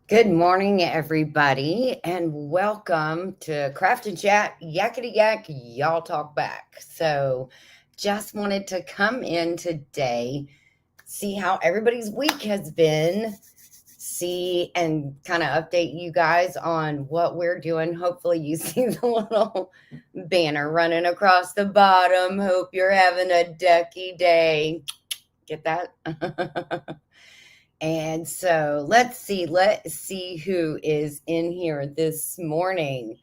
Good morning, everybody, and welcome to Craft and Chat Yakety Yak Y'all Talk Back. Just wanted to come in today, see how everybody's week has been, see and kind of update you guys on what we're doing. Hopefully, you see the little banner running across the bottom. Hope you're having a ducky day. Get that? And so let's see who is in here this morning.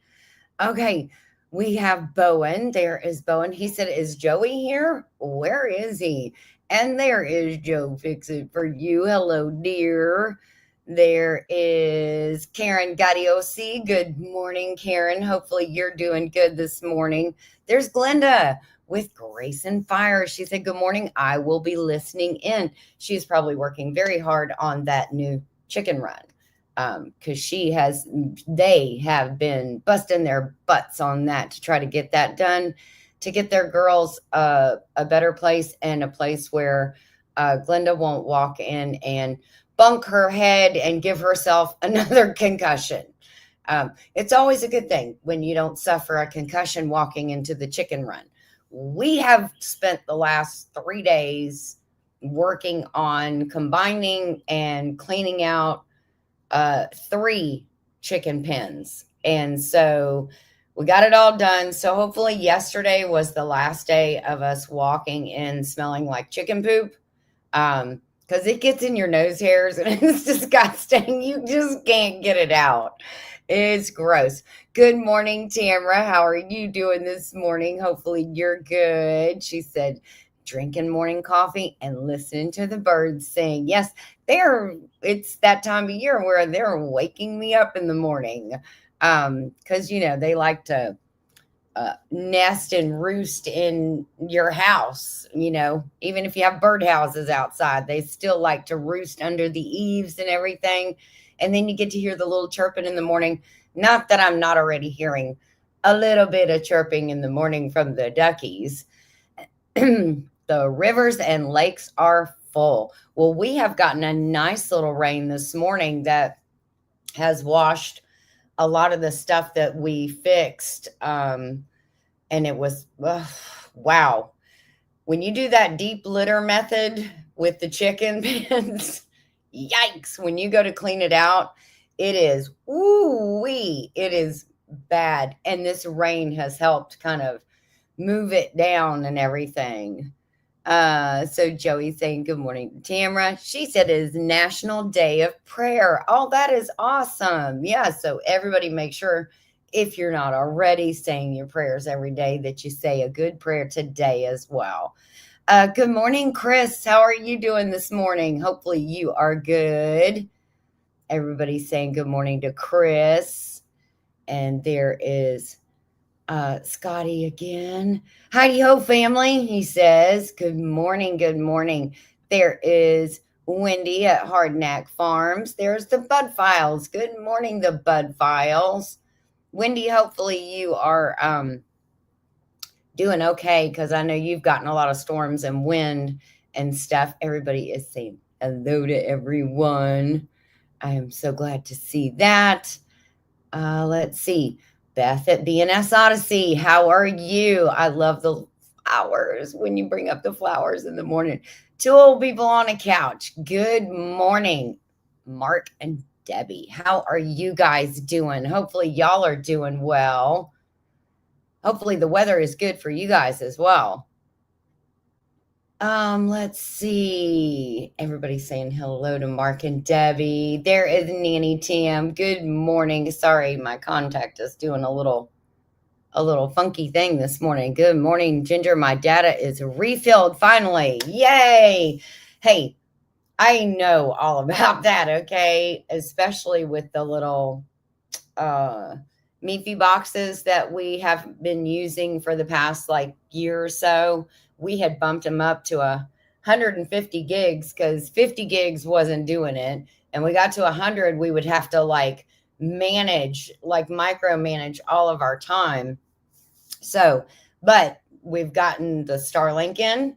Okay, we have Bowen. There is Bowen. He said, "Is Joey here? Where is he?" And there is Joe. Fix it for you. Hello, dear. There is Karen Gattiosi. Good morning, Karen. Hopefully you're doing good this morning. There's Glenda with Grace and Fire. She said, "Good morning. I will be listening in." She's probably working very hard on that new chicken run because they have been busting their butts on that to try to get that done, to get their girls a better place and a place where Glenda won't walk in and bunk her head and give herself another concussion. It's always a good thing when you don't suffer a concussion walking into the chicken run. We have spent the last 3 days working on combining and cleaning out three chicken pens. And so we got it all done. So hopefully yesterday was the last day of us walking in smelling like chicken poop. Because it gets in your nose hairs and it's disgusting. You just can't get it out. It's gross. Good morning, Tamara. How are you doing this morning? Hopefully you're good. She said, drinking morning coffee and listening to the birds sing. Yes, it's that time of year where they're waking me up in the morning. Because they like to nest and roost in your house. Even if you have birdhouses outside, they still like to roost under the eaves and everything. And then you get to hear the little chirping in the morning. Not that I'm not already hearing a little bit of chirping in the morning from the duckies. The rivers and lakes are full. Well, we have gotten a nice little rain this morning that has washed a lot of the stuff that we fixed. And it was, wow. When you do that deep litter method with the chicken pens, yikes. When you go to clean it out, it is, ooh-wee, it is bad. And this rain has helped kind of move it down and everything. So Joey saying good morning to Tamara. She said it is National Day of Prayer. Oh, that is awesome. Yeah, so everybody make sure, if you're not already saying your prayers every day, that you say a good prayer today as well. Good morning, Chris. How are you doing this morning? Hopefully you are good. Everybody's saying good morning to Chris. And there is Scotty again. Heidi ho, family, he says. Good morning, good morning. There is Wendy at Hardknack Farms. There's the Bud Files. Good morning, the Bud Files. Wendy, hopefully you are doing okay, because I know you've gotten a lot of storms and wind and stuff. Everybody is saying hello to everyone. I am so glad to see that. Let's see. Beth at BNS Odyssey, how are you? I love the flowers when you bring up the flowers in the morning. Two old people on a couch. Good morning, Mark and Debbie. How are you guys doing? Hopefully, y'all are doing well. Hopefully, the weather is good for you guys as well. Let's see. Everybody's saying hello to Mark and Debbie. There is Nanny Tam. Good morning. Sorry, my contact is doing a little funky thing this morning. Good morning, Ginger. My data is refilled finally. Yay! Hey, I know all about that, okay? Especially with the little Meafy boxes that we have been using for the past year or so. We had bumped them up to 150 gigs because 50 gigs wasn't doing it. And we got to 100, we would have to micromanage all of our time. So, but we've gotten the Starlink in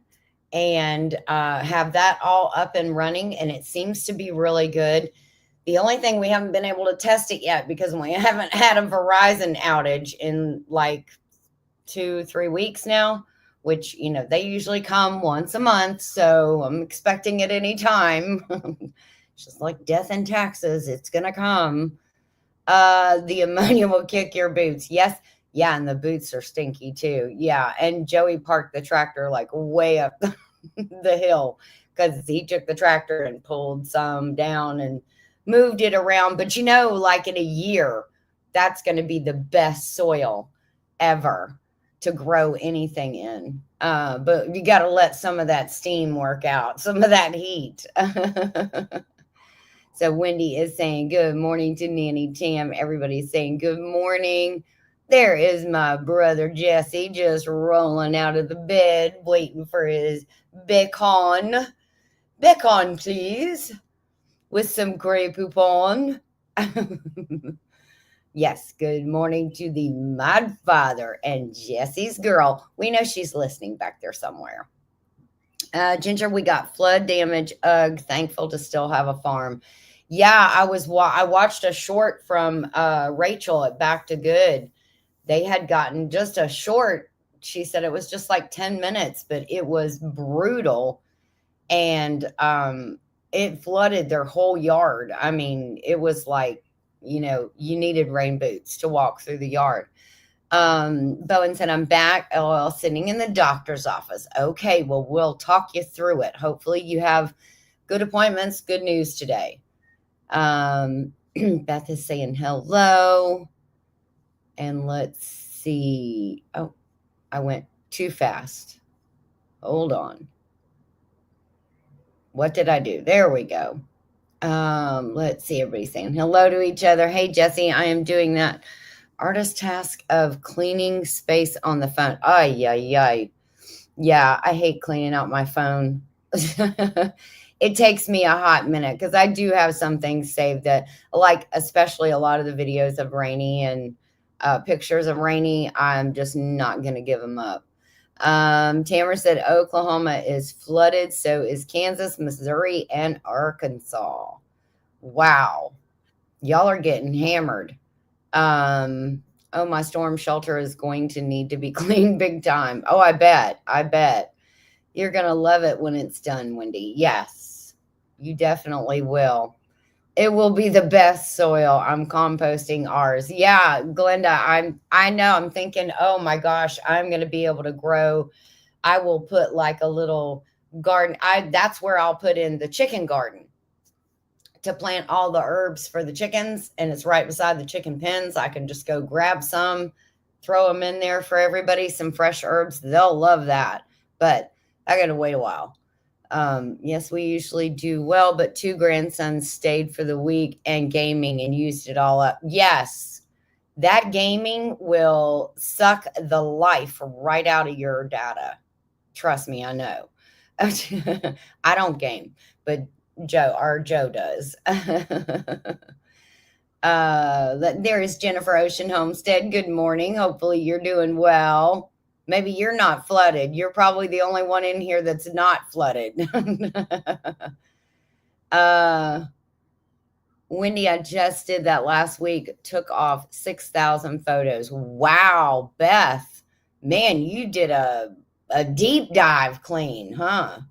and have that all up and running, and it seems to be really good. The only thing we haven't been able to test it yet because we haven't had a Verizon outage in like 2, 3 weeks now, which, they usually come once a month. So I'm expecting it anytime. Just like death and taxes, it's going to come. The ammonia will kick your boots. Yes. Yeah. And the boots are stinky too. Yeah. And Joey parked the tractor like way up the hill because he took the tractor and pulled some down and moved it around. But like in a year, that's going to be the best soil ever to grow anything in. But you got to let some of that steam work out, some of that heat. So Wendy is saying good morning to Nanny Tam. Everybody's saying good morning. There is my brother Jesse just rolling out of the bed, waiting for his bacon. Bacon, please, with some Grey Poupon. Yes, good morning to the Mad Father and Jesse's girl. We know she's listening back there somewhere. Ginger, we got flood damage. Ugh, thankful to still have a farm. Yeah, I watched a short from Rachel at Back to Good. They had gotten just a short. She said it was just like 10 minutes, but it was brutal. And it flooded their whole yard. I mean, it was like, you needed rain boots to walk through the yard. Bowen said, I'm back. LOL, sitting in the doctor's office. Okay, well, we'll talk you through it. Hopefully you have good appointments, good news today. Beth is saying hello. And let's see. Oh, I went too fast. Hold on. What did I do? There we go. Let's see. Everybody saying hello to each other. Hey, Jesse, I am doing that artist task of cleaning space on the phone. Ay, ay, ay. Yeah, I hate cleaning out my phone. It takes me a hot minute because I do have some things saved that, like, especially a lot of the videos of Rainy and pictures of Rainy, I'm just not going to give them up. Tamara said Oklahoma is flooded, so is Kansas, Missouri, and Arkansas. Wow. Y'all are getting hammered. Oh, my storm shelter is going to need to be cleaned big time. Oh, I bet. You're going to love it when it's done, Wendy. Yes, you definitely will. It will be the best soil. I'm composting ours. Yeah, Glenda, I know. I'm thinking, oh my gosh, I'm going to be able to grow. I will put like a little garden. That's where I'll put in the chicken garden to plant all the herbs for the chickens, and it's right beside the chicken pens. I can just go grab some, throw them in there for everybody, some fresh herbs. They'll love that. But I got to wait a while. Yes, we usually do well, but 2 grandsons stayed for the week and gaming and used it all up. Yes, that gaming will suck the life right out of your data. Trust me, I know. I don't game, but our Joe does. There is Jennifer Ocean Homestead. Good morning. Hopefully you're doing well. Maybe you're not flooded. You're probably the only one in here that's not flooded. Wendy, I just did that last week. Took off 6,000 photos. Wow, Beth. Man, you did a deep dive clean, huh?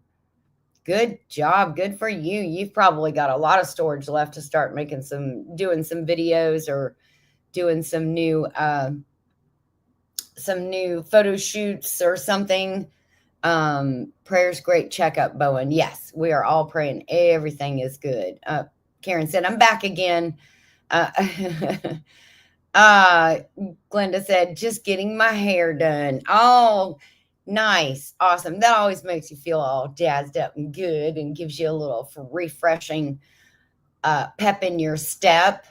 Good job. Good for you. You've probably got a lot of storage left to start doing some videos or doing some new photo shoots or something. Prayers, great checkup, Bowen. Yes, we are all praying everything is good. Karen said, I'm back again. Glenda said, just getting my hair done. Oh, nice. Awesome. That always makes you feel all jazzed up and good and gives you a little refreshing pep in your step.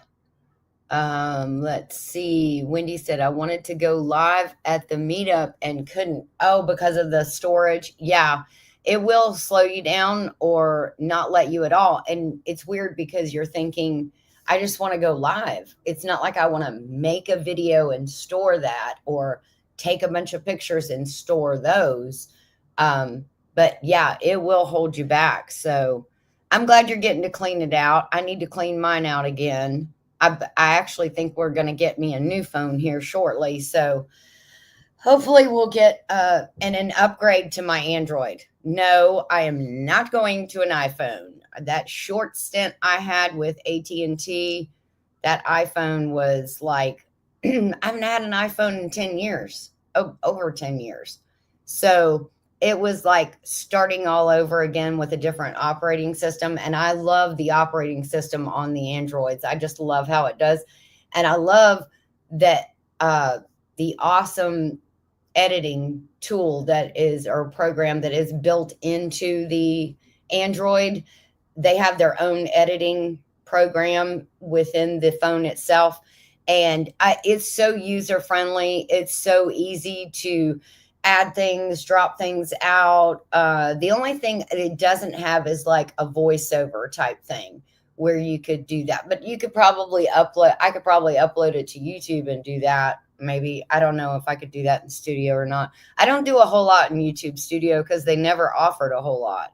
Let's see. Wendy said, I wanted to go live at the meetup and couldn't. Oh, because of the storage. Yeah, it will slow you down or not let you at all. And it's weird because you're thinking, I just want to go live. It's not like I want to make a video and store that or take a bunch of pictures and store those. But yeah, it will hold you back. So I'm glad you're getting to clean it out. I need to clean mine out again. I actually think we're going to get me a new phone here shortly. So hopefully we'll get an upgrade to my Android. No, I am not going to an iPhone. That short stint I had with AT&T, that iPhone was like I haven't had an iPhone in 10 years. Oh, over 10 years. So it was like starting all over again with a different operating system, and I love the operating system on the Androids. I just love how it does, and I love that the awesome editing tool that is or program that is built into the Android. They have their own editing program within the phone itself. And it's so user friendly. It's so easy to add things, drop things out. The only thing it doesn't have is like a voiceover type thing where you could do that. But you could probably I could probably upload it to YouTube and do that. Maybe I don't know if I could do that in studio or not. I don't do a whole lot in YouTube Studio because they never offered a whole lot.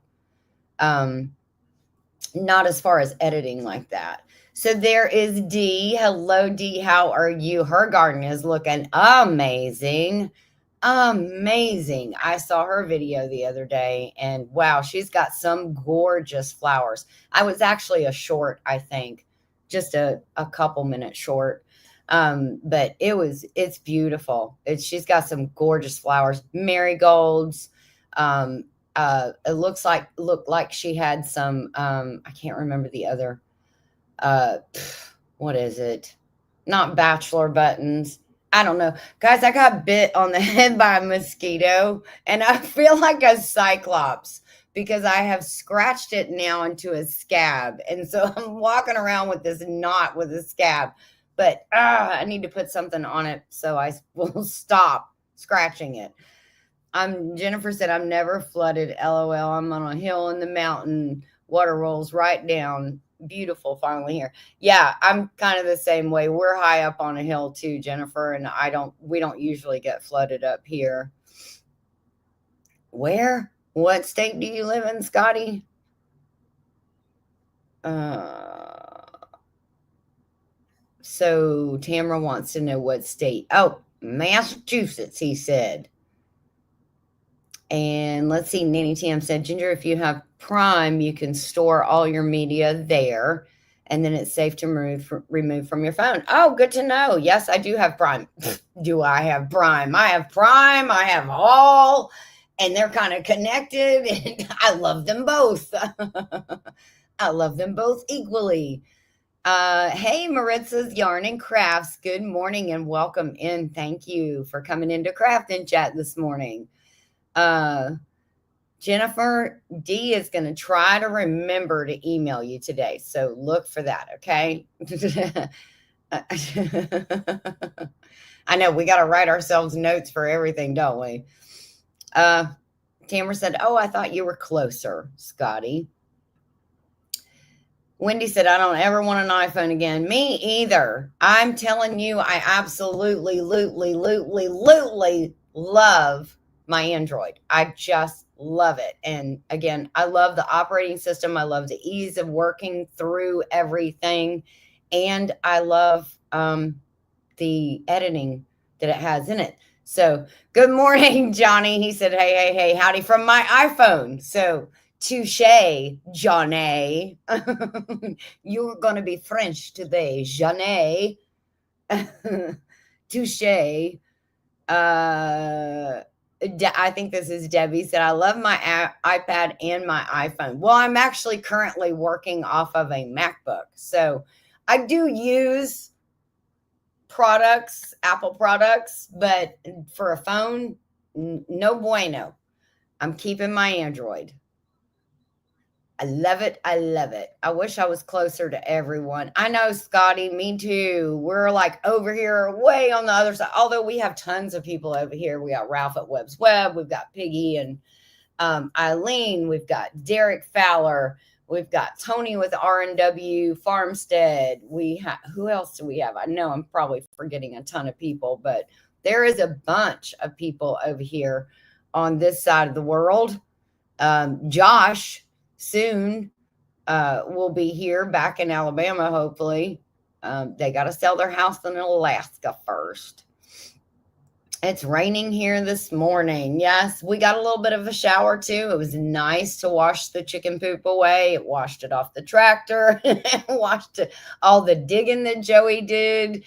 Not as far as editing like that. So there is Dee. Hello, Dee. How are you? Her garden is looking amazing. Amazing. I saw her video the other day and wow, she's got some gorgeous flowers. I was actually a short, I think, just a couple minutes short. But it's beautiful. She's got some gorgeous flowers, marigolds, it looked like she had some I can't remember the other uh what is it? Not bachelor buttons. I don't know. Guys, I got bit on the head by a mosquito and I feel like a cyclops because I have scratched it now into a scab. And so I'm walking around with this knot with a scab. But I need to put something on it so I will stop scratching it. Jennifer said, I'm never flooded. LOL. I'm on a hill in the mountain. Water rolls right down. Beautiful finally here. Yeah, I'm kind of the same way. We're high up on a hill too, Jennifer, and we don't usually get flooded up here. Where? What state do you live in, Scotty? So Tamara wants to know what state. Oh, Massachusetts, he said. And let's see, Nanny Tam said, Ginger, if you have Prime, you can store all your media there, and then it's safe to remove from your phone. Oh, good to know. Yes, I do have Prime. Do I have Prime? I have Prime. I have all, and they're kind of connected, and I love them both. I love them both equally. Hey, Maritza's Yarn and Crafts. Good morning and welcome in. Thank you for coming into Craft and Chat this morning. Jennifer D is going to try to remember to email you today. So look for that. Okay. I know we got to write ourselves notes for everything, don't we? Tamara said, oh, I thought you were closer, Scotty. Wendy said, I don't ever want an iPhone again. Me either. I'm telling you, I absolutely, love my Android. I just love it. And again, I love the operating system. I love the ease of working through everything. And I love the editing that it has in it. So good morning, Johnny. He said, hey, howdy from my iPhone. So touche, Johnny. You're going to be French today, Johnny. Touche. I think this is Debbie said, I love my iPad and my iPhone. Well, I'm actually currently working off of a MacBook. So I do use products, Apple products, but for a phone, no bueno. I'm keeping my Android. I love it. I love it. I wish I was closer to everyone. I know, Scotty, me too. We're like over here way on the other side. Although we have tons of people over here. We got Ralph at Webb's Web. We've got Piggy and Eileen. We've got Derek Fowler. We've got Tony with R&W Farmstead. Who else do we have? I know I'm probably forgetting a ton of people, but there is a bunch of people over here on this side of the world. Josh soon will be here back in Alabama, hopefully. They got to sell their house in Alaska first. It's raining here this morning. Yes, we got a little bit of a shower too. It was nice to wash the chicken poop away. It washed it off the tractor, washed it, all the digging that Joey did,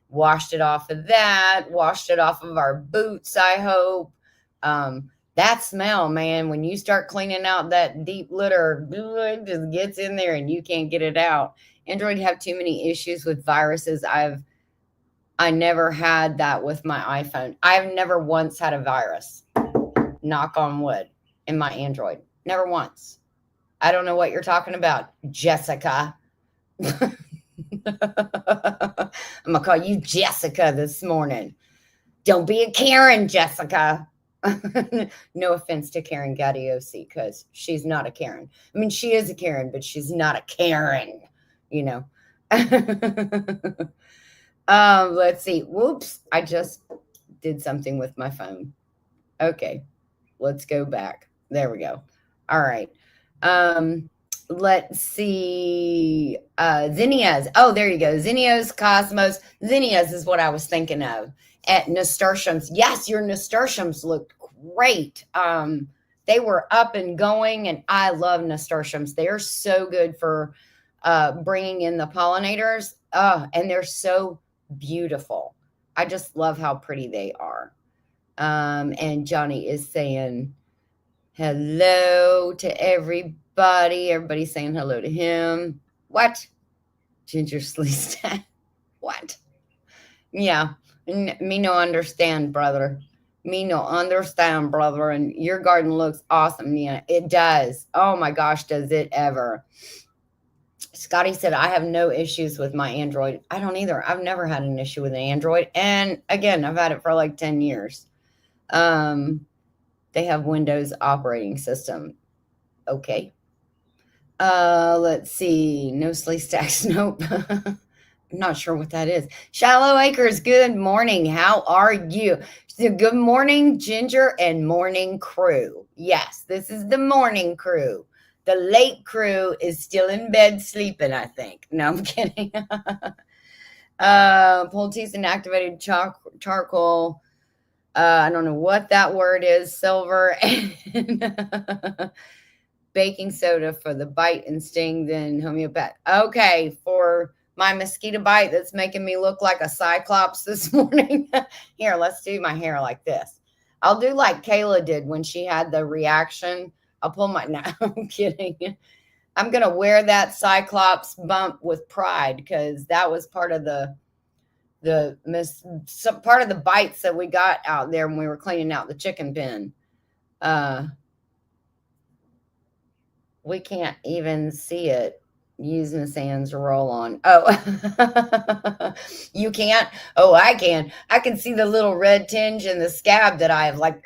washed it off of that, washed it off of our boots, I hope. That smell, man, when you start cleaning out that deep litter, it just gets in there and you can't get it out. Android have too many issues with viruses. I never had that with my iPhone. I've never once had a virus, knock on wood, in my Android. Never once. I don't know what you're talking about, Jessica. I'm going to call you Jessica this morning. Don't be a Karen, Jessica. No offense to Karen Gaddiosi, because she's not a Karen. I mean, she is a Karen, but she's not a Karen, you know. Let's see. Whoops, I just did something with my phone. Okay, let's go back. There we go. All right. Let's see. Zinnias. Oh, there you go. Zinnias, Cosmos. Zinnias is what I was thinking of. At nasturtiums. Yes, your nasturtiums looked great. They were up and going, and I love nasturtiums. They're so good for bringing in the pollinators. And they're so beautiful. I just love how pretty they are. And Johnny is saying hello to everybody. Everybody's saying hello to him. What? Ginger Sleestat. What? Yeah. Me no understand, brother. Me no understand, brother. And your garden looks awesome. Yeah, it does. Oh my gosh, does it ever. Scotty said, I have no issues with my Android. I don't either. I've never had an issue with an Android. And again, I've had it for like 10 years. They have Windows operating system. Okay. Let's see. No Slee Stacks. Nope. I'm not sure what that is. Shallow Acres, good morning. How are you? So good morning, Ginger and morning crew. Yes, this is the morning crew. The late crew is still in bed sleeping, I think. No, I'm kidding. Poultice and activated charcoal. I don't know what that word is. Silver and baking soda for the bite and sting, then homeopath. Okay, for my mosquito bite that's making me look like a cyclops this morning. Here, let's do my hair like this. I'll do like Kayla did when she had the reaction. I'll pull my, no, I'm kidding. I'm going to wear that cyclops bump with pride because that was part of part of the bites that we got out there when we were cleaning out the chicken pen. We can't even see it. Use Miss Ann's roll on. Oh, you can't? Oh, I can. I can see the little red tinge in the scab that I have like,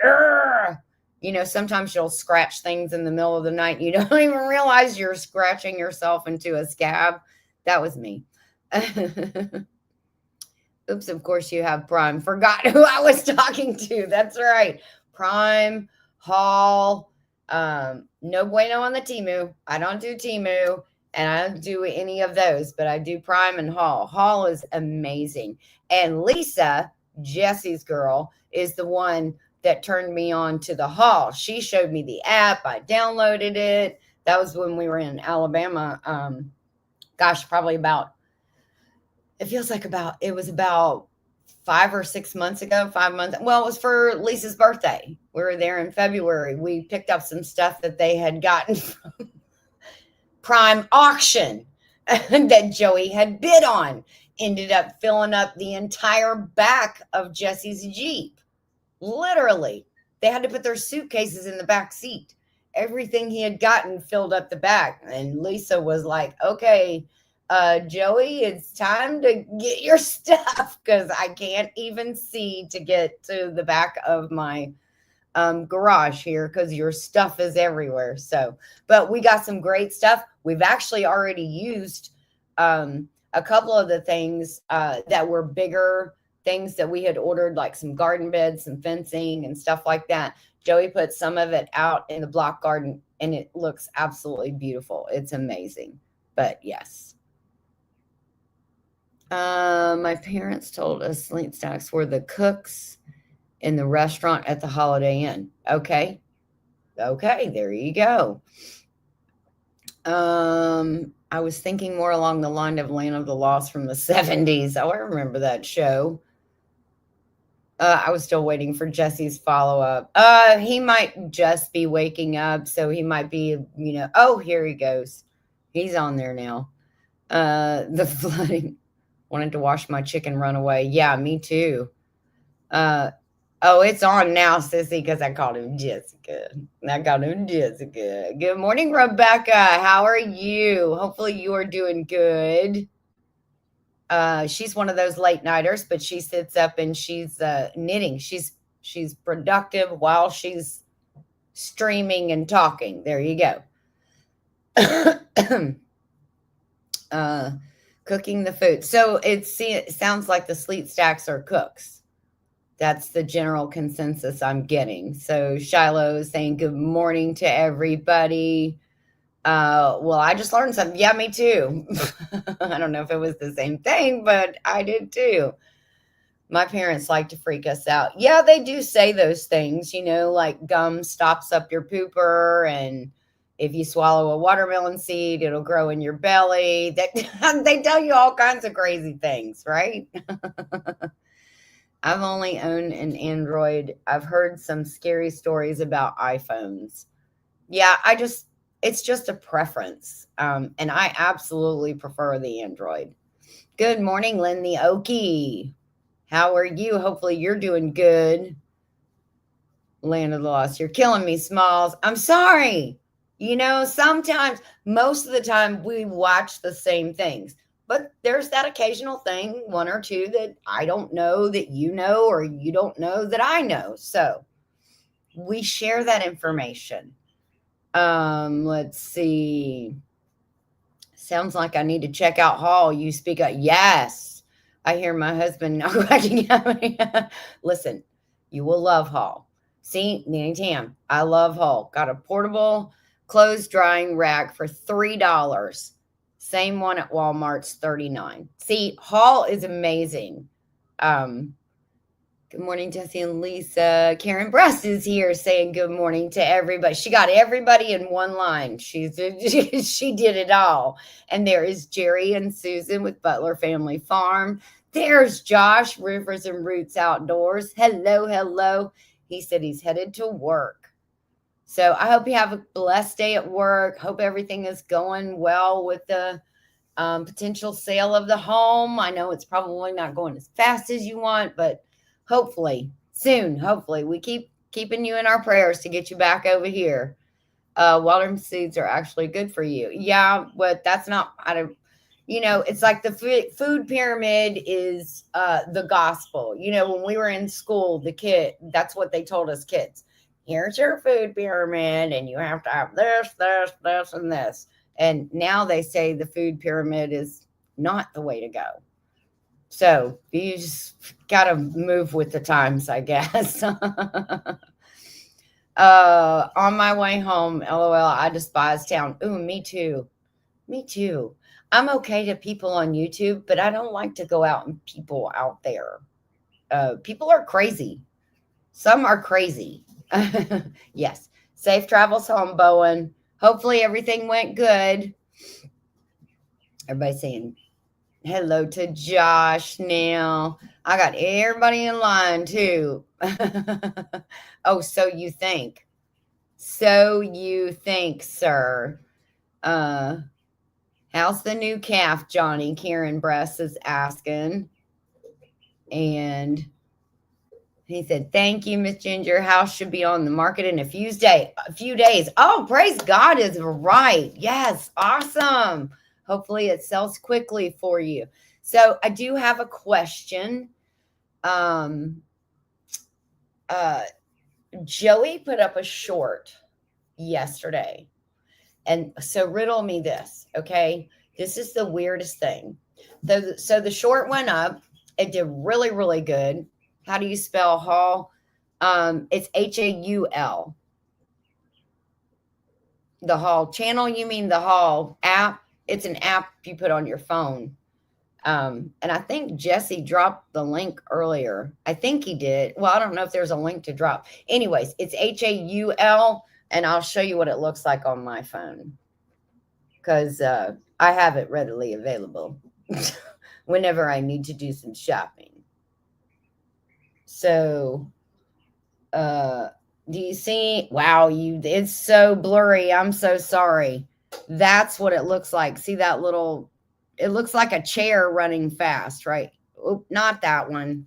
you know, sometimes you'll scratch things in the middle of the night. You don't even realize you're scratching yourself into a scab. That was me. Oops, of course you have Prime. Forgot who I was talking to. That's right. Prime, Hall, no bueno on the Temu. I don't do Temu. And I don't do any of those, but I do Prime and Hall. Hall is amazing. And Lisa, Jesse's girl, is the one that turned me on to the Hall. She showed me the app. I downloaded it. That was when we were in Alabama. Gosh, probably about, it was about 5 or 6 months ago, 5 months. Well, it was for Lisa's birthday. We were there in February. We picked up some stuff that they had gotten from Prime auction that Joey had bid on. Ended up filling up the entire back of Jesse's Jeep. Literally, they had to put their suitcases in the back seat. Everything he had gotten filled up the back. And Lisa was like, okay, Joey, it's time to get your stuff because I can't even see to get to the back of my garage here because your stuff is everywhere. So, but we got some great stuff. We've actually already used a couple of the things that were bigger things that we had ordered, like some garden beds, some fencing and stuff like that. Joey put some of it out in the block garden and it looks absolutely beautiful. It's amazing. But yes. My parents told us Sleep Stacks were the cooks in the restaurant at the Holiday Inn. Okay. Okay, there you go. I was thinking more along the line of Land of the Lost from the 70s. Oh, I remember that show. I was still waiting for Jesse's follow up. He might just be waking up, so he might be, oh, here he goes. He's on there now. The flooding. Wanted to watch my chicken run away. Yeah, me too. Uh, oh, it's on now, sissy, because I called him Jessica. I called him Jessica. Good morning, Rebecca. How are you? Hopefully, you are doing good. She's one of those late nighters, but she sits up and she's knitting. She's productive while she's streaming and talking. There you go. uh, Cooking the food. So it sounds like the Sleet Stacks are cooks. That's the general consensus I'm getting. So Shiloh is saying good morning to everybody. Well, I just learned something. Yeah, me too. I don't know if it was the same thing, but I did too. My parents like to freak us out. Yeah, they do say those things, like gum stops up your pooper, and if you swallow a watermelon seed, it'll grow in your belly. They tell you all kinds of crazy things, right? I've only owned an Android. I've heard some scary stories about iPhones. Yeah, it's just a preference. And I absolutely prefer the Android. Good morning, Lynn the Okie. How are you? Hopefully you're doing good. Land of the Lost. You're killing me, Smalls. I'm sorry. Sometimes, most of the time, we watch the same things. But there's that occasional thing, one or two, that I don't know that you know, or you don't know that I know. So we share that information. Let's see. Sounds like I need to check out Hall. You speak up. Yes. I hear my husband now cracking at me. Listen, you will love Hall. See, Nanny Tam, I love Hall. Got a portable clothes drying rack for $3. Same one at Walmart's $39. See, Hall is amazing. Good morning, Jesse and Lisa. Karen Bress is here saying good morning to everybody. She got everybody in one line. She did it all. And there is Jerry and Susan with Butler Family Farm. There's Josh, Rivers and Roots Outdoors. Hello, hello. He said he's headed to work. So I hope you have a blessed day at work. Hope everything is going well with the potential sale of the home. I know it's probably not going as fast as you want, but hopefully soon. Hopefully we keep keeping you in our prayers to get you back over here. Watermelon seeds are actually good for you. Yeah, but that's not how to. It's like the food pyramid is the gospel. When we were in school, that's what they told us kids. Here's your food pyramid, and you have to have this, this, this, and this. And now they say the food pyramid is not the way to go. So you just got to move with the times, I guess. On my way home, LOL, I despise town. Ooh, me too. Me too. I'm okay to people on YouTube, but I don't like to go out and people out there. People are crazy. Some are crazy. Yes. Safe travels home, Bowen. Hopefully everything went good. Everybody saying hello to Josh now. I got everybody in line too. Oh, so you think. So you think, sir. How's the new calf, Johnny? Karen Bress is asking. And he said, thank you, Miss Ginger. House should be on the market in a few days. Oh, praise God is right. Yes, awesome. Hopefully it sells quickly for you. So I do have a question. Joey put up a short yesterday. And so riddle me this, okay? This is the weirdest thing. So the short went up. It did really, really good. How do you spell Hall? It's Haul. The Hall channel, you mean the Hall app? It's an app you put on your phone. And I think Jesse dropped the link earlier. I think he did. Well, I don't know if there's a link to drop. Anyways, it's HAUL, and I'll show you what it looks like on my phone because I have it readily available whenever I need to do some shopping. So, uh, do you see? Wow, it's so blurry. I'm so sorry. That's what it looks like. See that little, it looks like a chair running fast, right? Oop, not that one.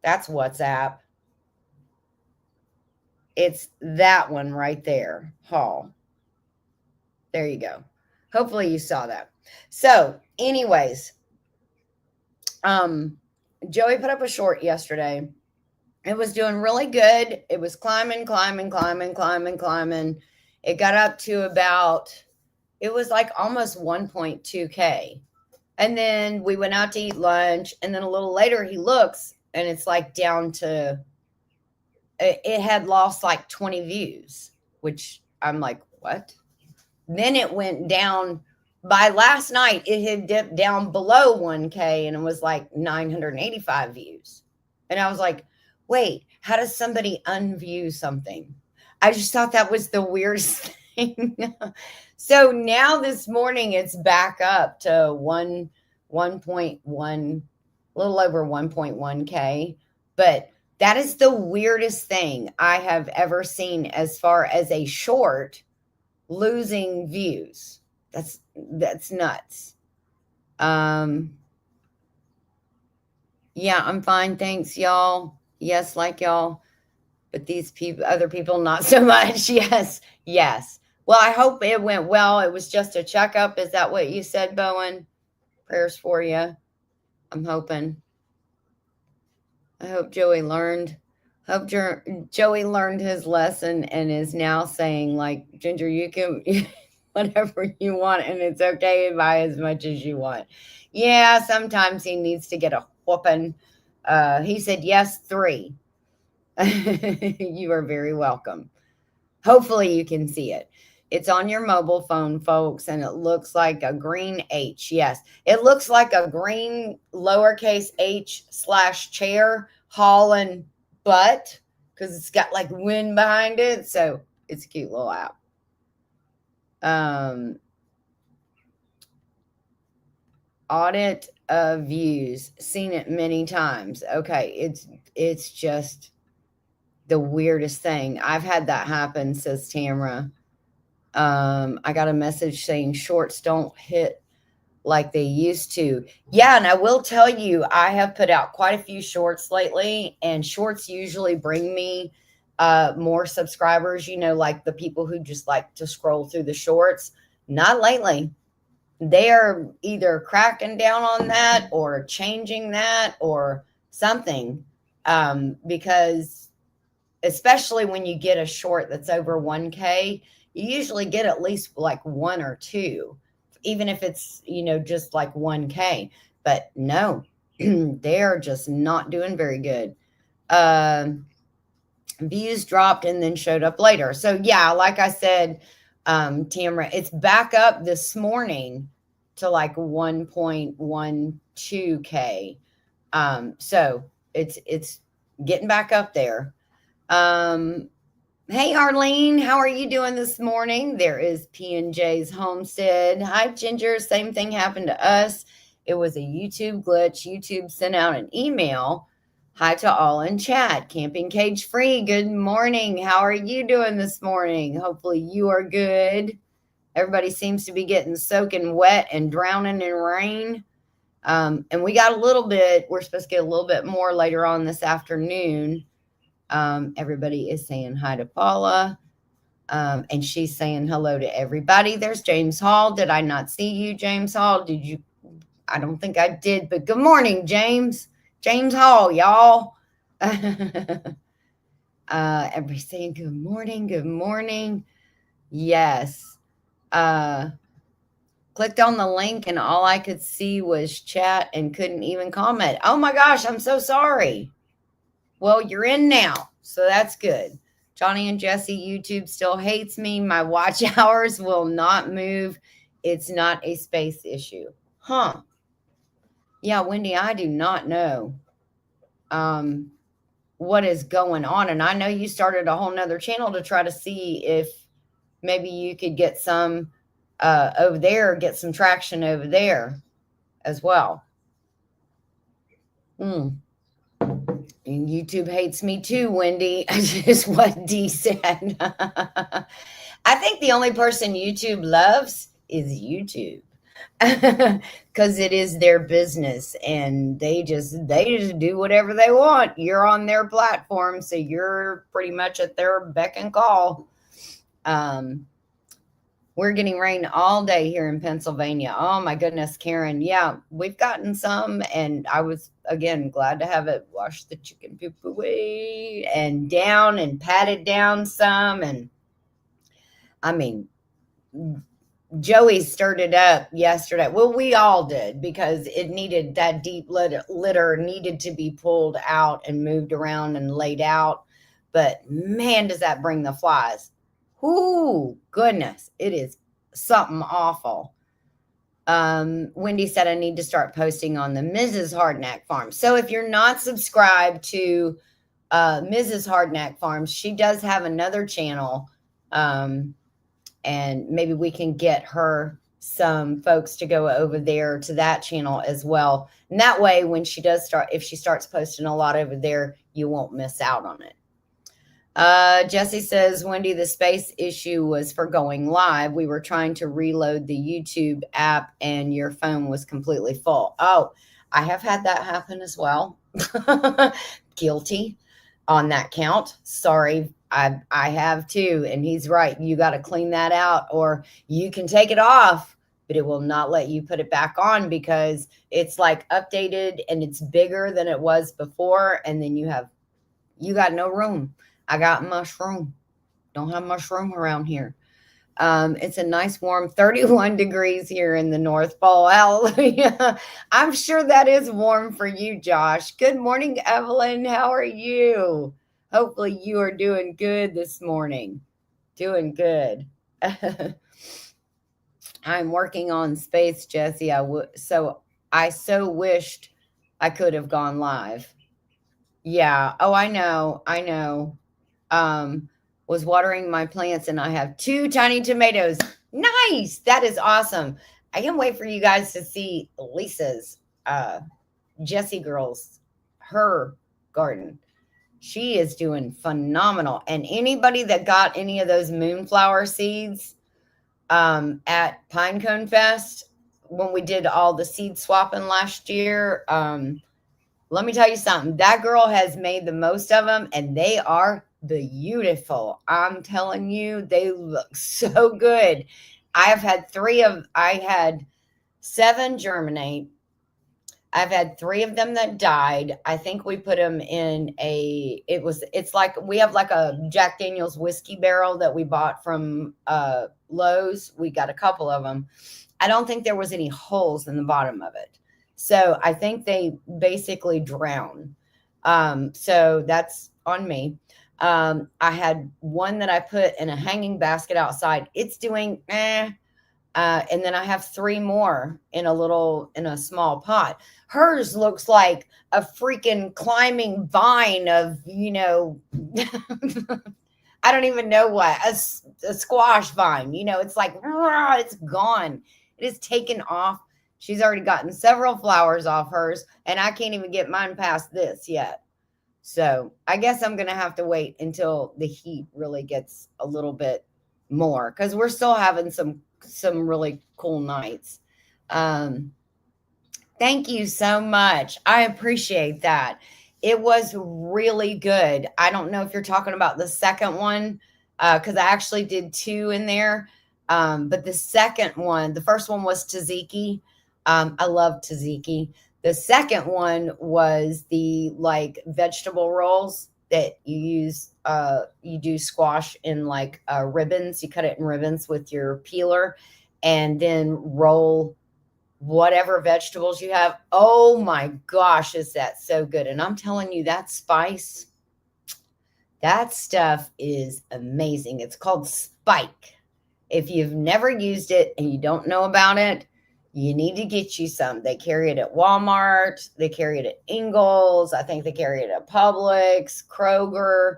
That's WhatsApp. It's that one right there. Hall. There you go. Hopefully you saw that. So, anyways, Joey put up a short yesterday. It was doing really good. It was climbing, climbing, climbing, climbing, climbing. It got up to about, it was like almost 1.2K. And then we went out to eat lunch. And then a little later, he looks and it's like down to, it had lost like 20 views, which I'm like, what? Then it went down. By last night, it had dipped down below 1K and it was like 985 views. And I was like, wait, how does somebody unview something? I just thought that was the weirdest thing. So now this morning it's back up to 1.1, a little over 1.1K. But that is the weirdest thing I have ever seen as far as a short losing views. That's nuts. Yeah, I'm fine, thanks, y'all. Yes, like y'all, but these people, other people, not so much. Yes, yes. Well, I hope it went well. It was just a checkup. Is that what you said, Bowen? Prayers for you. I'm hoping. I hope Joey learned. Hope Joey learned his lesson and is now saying, like, Ginger, you can whatever you want, and it's okay to buy as much as you want. Yeah, sometimes he needs to get a whooping. He said, yes, 3. You are very welcome. Hopefully you can see it. It's on your mobile phone, folks, and it looks like a green H. Yes, it looks like a green lowercase h / chair hauling butt because it's got like wind behind it. So it's a cute little app. Audit of views. Seen it many times. Okay, it's just the weirdest thing. I've had that happen, says Tamara. I got a message saying shorts don't hit like they used to. Yeah, and I will tell you, I have put out quite a few shorts lately, and shorts usually bring me more subscribers, like the people who just like to scroll through the shorts. Not lately. They are either cracking down on that or changing that or something, because especially when you get a short that's over 1K, you usually get at least like 1 or 2, even if it's, just like 1K. But no, they're just not doing very good. Views dropped and then showed up later. So yeah, like I said, Tamara, it's back up this morning to like 1.12K. So it's getting back up there. Hey, Arlene, how are you doing this morning? There is P&J's Homestead. Hi, Ginger. Same thing happened to us. It was a YouTube glitch. YouTube sent out an email. Hi to all in chat. Camping Cage Free. Good morning. How are you doing this morning? Hopefully you are good. Everybody seems to be getting soaking wet and drowning in rain. And we got a little bit. We're supposed to get a little bit more later on this afternoon. Everybody is saying hi to Paula. And she's saying hello to everybody. There's James Hall. Did I not see you, James Hall? Did you? I don't think I did, but good morning, James. James Hall, y'all. Everybody saying good morning, good morning. Yes. Clicked on the link and all I could see was chat and couldn't even comment. Oh my gosh, I'm so sorry. Well, you're in now, so that's good. Johnny and Jesse, YouTube still hates me. My watch hours will not move. It's not a space issue. Huh. Yeah, Wendy, I do not know um, what is going on. And I know you started a whole nother channel to try to see if maybe you could get some over there, get some traction over there as well. Mm. And YouTube hates me too, Wendy. Is what Dee said. I think the only person YouTube loves is YouTube. Because it is their business and they just do whatever they want. You're on their platform, so you're pretty much at their beck and call. Um, we're getting rain all day here in Pennsylvania. Oh my goodness, Karen. Yeah, we've gotten some, and I was again glad to have it wash the chicken poop away and down and patted down some. And I mean, Joey stirred it up yesterday. Well, we all did because it needed that deep litter needed to be pulled out and moved around and laid out. But man, does that bring the flies. Ooh, goodness. It is something awful. Wendy said I need to start posting on the Mrs. Hardnack Farm. So if you're not subscribed to Mrs. Hardnack Farms, she does have another channel. And maybe we can get her some folks to go over there to that channel as well. And that way, when she does start, if she starts posting a lot over there, you won't miss out on it. Jesse says, Wendy, the space issue was for going live. We were trying to reload the YouTube app and your phone was completely full. Oh, I have had that happen as well. Guilty on that count. Sorry. I have too. And he's right. You got to clean that out, or you can take it off, but it will not let you put it back on because it's like updated and it's bigger than it was before. And then you got no room. I got mushroom. Don't have mushroom around here. It's a nice warm 31 degrees here in the North Pole. Hallelujah. I'm sure that is warm for you, Josh. Good morning, Evelyn. How are you? Hopefully you are doing good this morning. Doing good. I'm working on space, Jesse. I so wished I could have gone live. Yeah. Oh, I know. Was watering my plants and I have 2 tiny tomatoes. Nice. That is awesome. I can't wait for you guys to see Lisa's Jessie girls, her garden. She is doing phenomenal. And anybody that got any of those moonflower seeds at Pinecone Fest, when we did all the seed swapping last year, let me tell you something. That girl has made the most of them, and they are beautiful. I'm telling you, they look so good. I had 7 germinate. I've had 3 of them that died. I think we put them in it's like we have like a Jack Daniel's whiskey barrel that we bought from Lowe's. We got a couple of them. I don't think there was any holes in the bottom of it. So I think they basically drown. So that's on me. I had one that I put in a hanging basket outside. It's doing and then I have 3 more in a small pot. Hers looks like a freaking climbing vine of, I don't even know what, a squash vine. It's like, it's gone. It is taken off. She's already gotten several flowers off hers, and I can't even get mine past this yet. So I guess I'm going to have to wait until the heat really gets a little bit more, because we're still having some really cool nights. Thank you so much. I appreciate that. It was really good. I don't know if you're talking about the second one, because I actually did 2 in there. But the second one, the first one was tzatziki. I love tzatziki. The second one was the vegetable rolls that you use. You do squash in ribbons. You cut it in ribbons with your peeler and then roll whatever vegetables you have. Oh my gosh, is that so good. And I'm telling you, that spice, That stuff is amazing. It's called Spike. If you've never used it and you don't know about it, you need to get you some. They carry it at Walmart. They carry it at Ingles. I think they carry it at Publix, Kroger,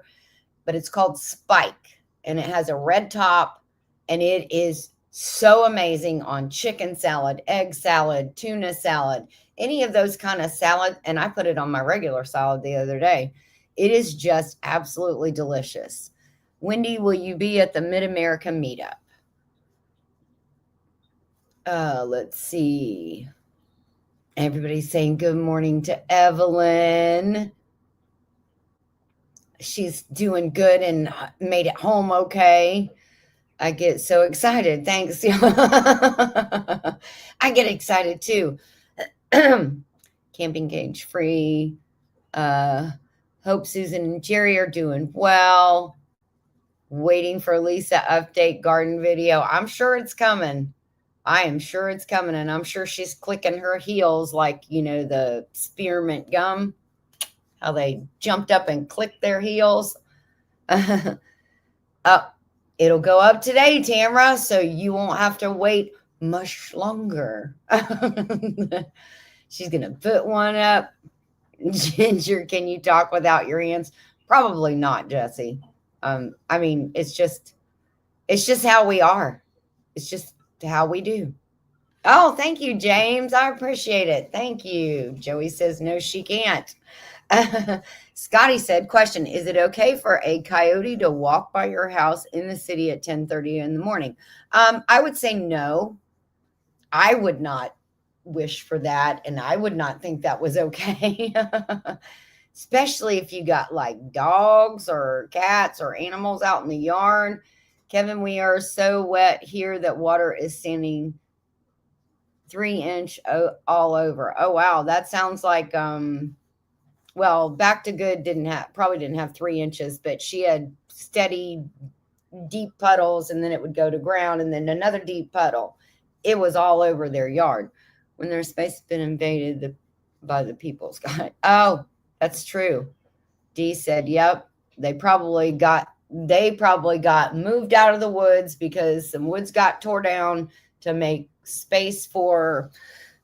but it's called Spike and it has a red top and it is so amazing on chicken salad, egg salad, tuna salad, any of those kind of salad. And I put it on my regular salad the other day. It is just absolutely delicious. Wendy, will you be at the Mid-America meetup? Let's see. Everybody's saying good morning to Evelyn. She's doing good and made it home okay. I get so excited. Thanks. I get excited too. Camping cage free. Hope Susan and Jerry are doing well. Waiting for Lisa update garden video. I'm sure it's coming. I am sure it's coming, and I'm sure she's clicking her heels like, the spearmint gum, how they jumped up and clicked their heels. It'll go up today, Tamara, so you won't have to wait much longer. She's going to put one up. Ginger, can you talk without your hands? Probably not, Jesse. It's just how we are. It's just how we do. Oh, thank you, James. I appreciate it. Thank you. Joey says, no, she can't. Scotty said, question, is it okay for a coyote to walk by your house in the city at 10:30 in the morning? I would say no. I would not wish for that, and I would not think that was okay. Especially if you got like dogs or cats or animals out in the yard. Kevin, we are so wet here that water is standing 3-inch all over. Oh, wow. That sounds like, Back to Good probably didn't have 3 inches, but she had steady deep puddles and then it would go to ground and then another deep puddle. It was all over their yard when their space has been invaded by the people's guy. Oh, that's true. Dee said, yep, they probably got moved out of the woods because some woods got tore down to make space for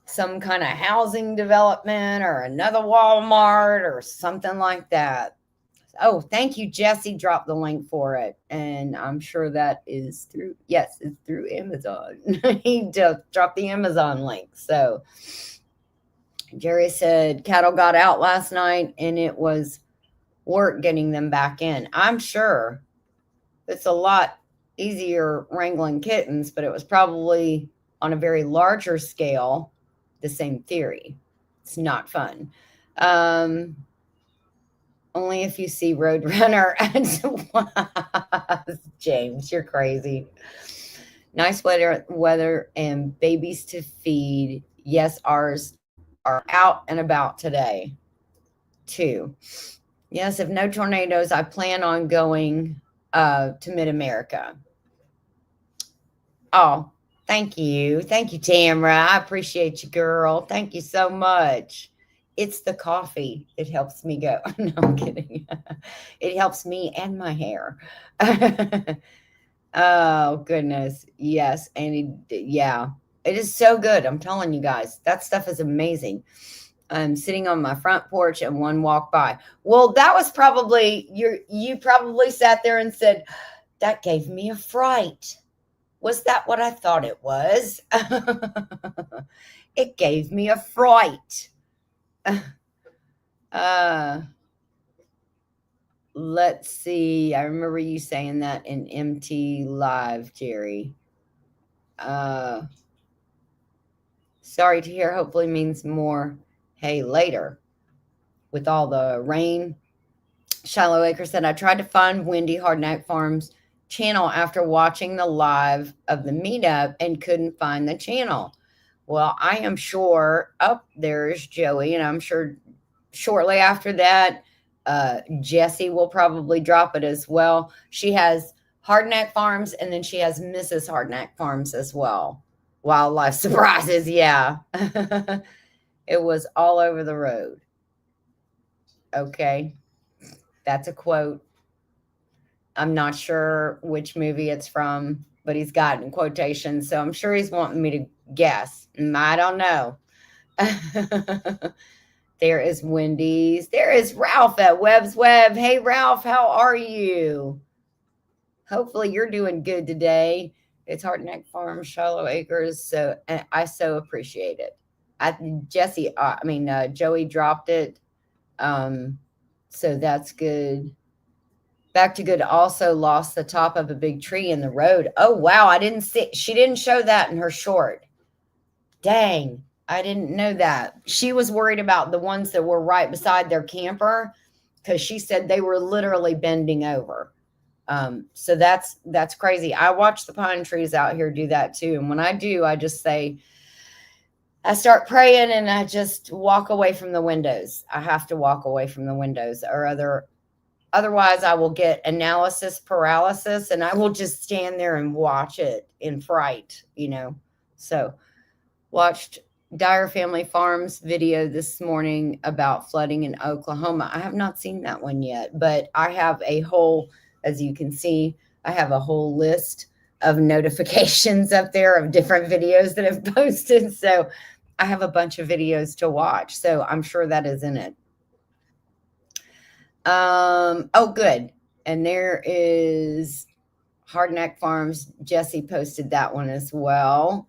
some kind of housing development or another Walmart or something like that. Oh, thank you. Jesse dropped the link for it. And I'm sure that is through, yes, it's through Amazon. He just dropped the Amazon link. So Jerry said cattle got out last night and it was work getting them back in. I'm sure it's a lot easier wrangling kittens, but it was probably on a very larger scale, the same theory. It's not fun. Only if you see Roadrunner. James, you're crazy. Nice weather and babies to feed. Yes, ours are out and about today, too. Yes, if no tornadoes, I plan on going to Mid-America. Oh, thank you. Thank you, Tamara. I appreciate you, girl. Thank you so much. It's the coffee. It helps me go. No, I'm kidding. It helps me and my hair. Oh, goodness. Yes. And yeah, it is so good. I'm telling you guys, that stuff is amazing. I'm sitting on my front porch and one walked by. Well, that was probably you probably sat there and said, that gave me a fright. Was that what I thought it was? It gave me a fright. Let's see. I remember you saying that in MT Live, Jerry. Sorry to hear. Hopefully means more. Hey, later. With all the rain. Shiloh Acre said, I tried to find Wendy Hardneck Farms channel after watching the live of the meetup and couldn't find the channel. Well, I am sure there's Joey, and I'm sure shortly after that, Jessie will probably drop it as well. She has Hardneck Farms, and then she has Mrs. Hardneck Farms as well. Wildlife surprises, yeah. It was all over the road. Okay. That's a quote. I'm not sure which movie it's from, but he's got it in quotations, so I'm sure he's wanting me to guess. I don't know. There is Wendy's. There is Ralph at Webb's Web. Hey, Ralph, how are you? Hopefully, you're doing good today. It's Hardneck Farm, Shallow Acres. So I so appreciate it. Joey dropped it. Um, so that's good. Back to Good also lost the top of a big tree in the road. Oh, wow. I didn't see, she didn't show that in her short. Dang. I didn't know that. She was worried about the ones that were right beside their camper because she said they were literally bending over. So that's crazy. I watch the pine trees out here do that too. And when I do, I just say, I start praying and I just walk away from the windows. I have to walk away from the windows or otherwise I will get analysis paralysis and I will just stand there and watch it in fright. So watched Dyer Family Farms video this morning about flooding in Oklahoma. I have not seen that one yet, but I have a whole, as you can see, I have a whole list of notifications up there of different videos that have posted. So I have a bunch of videos to watch. So I'm sure that is in it. Oh, good. And there is Hardneck Farms. Jesse posted that one as well.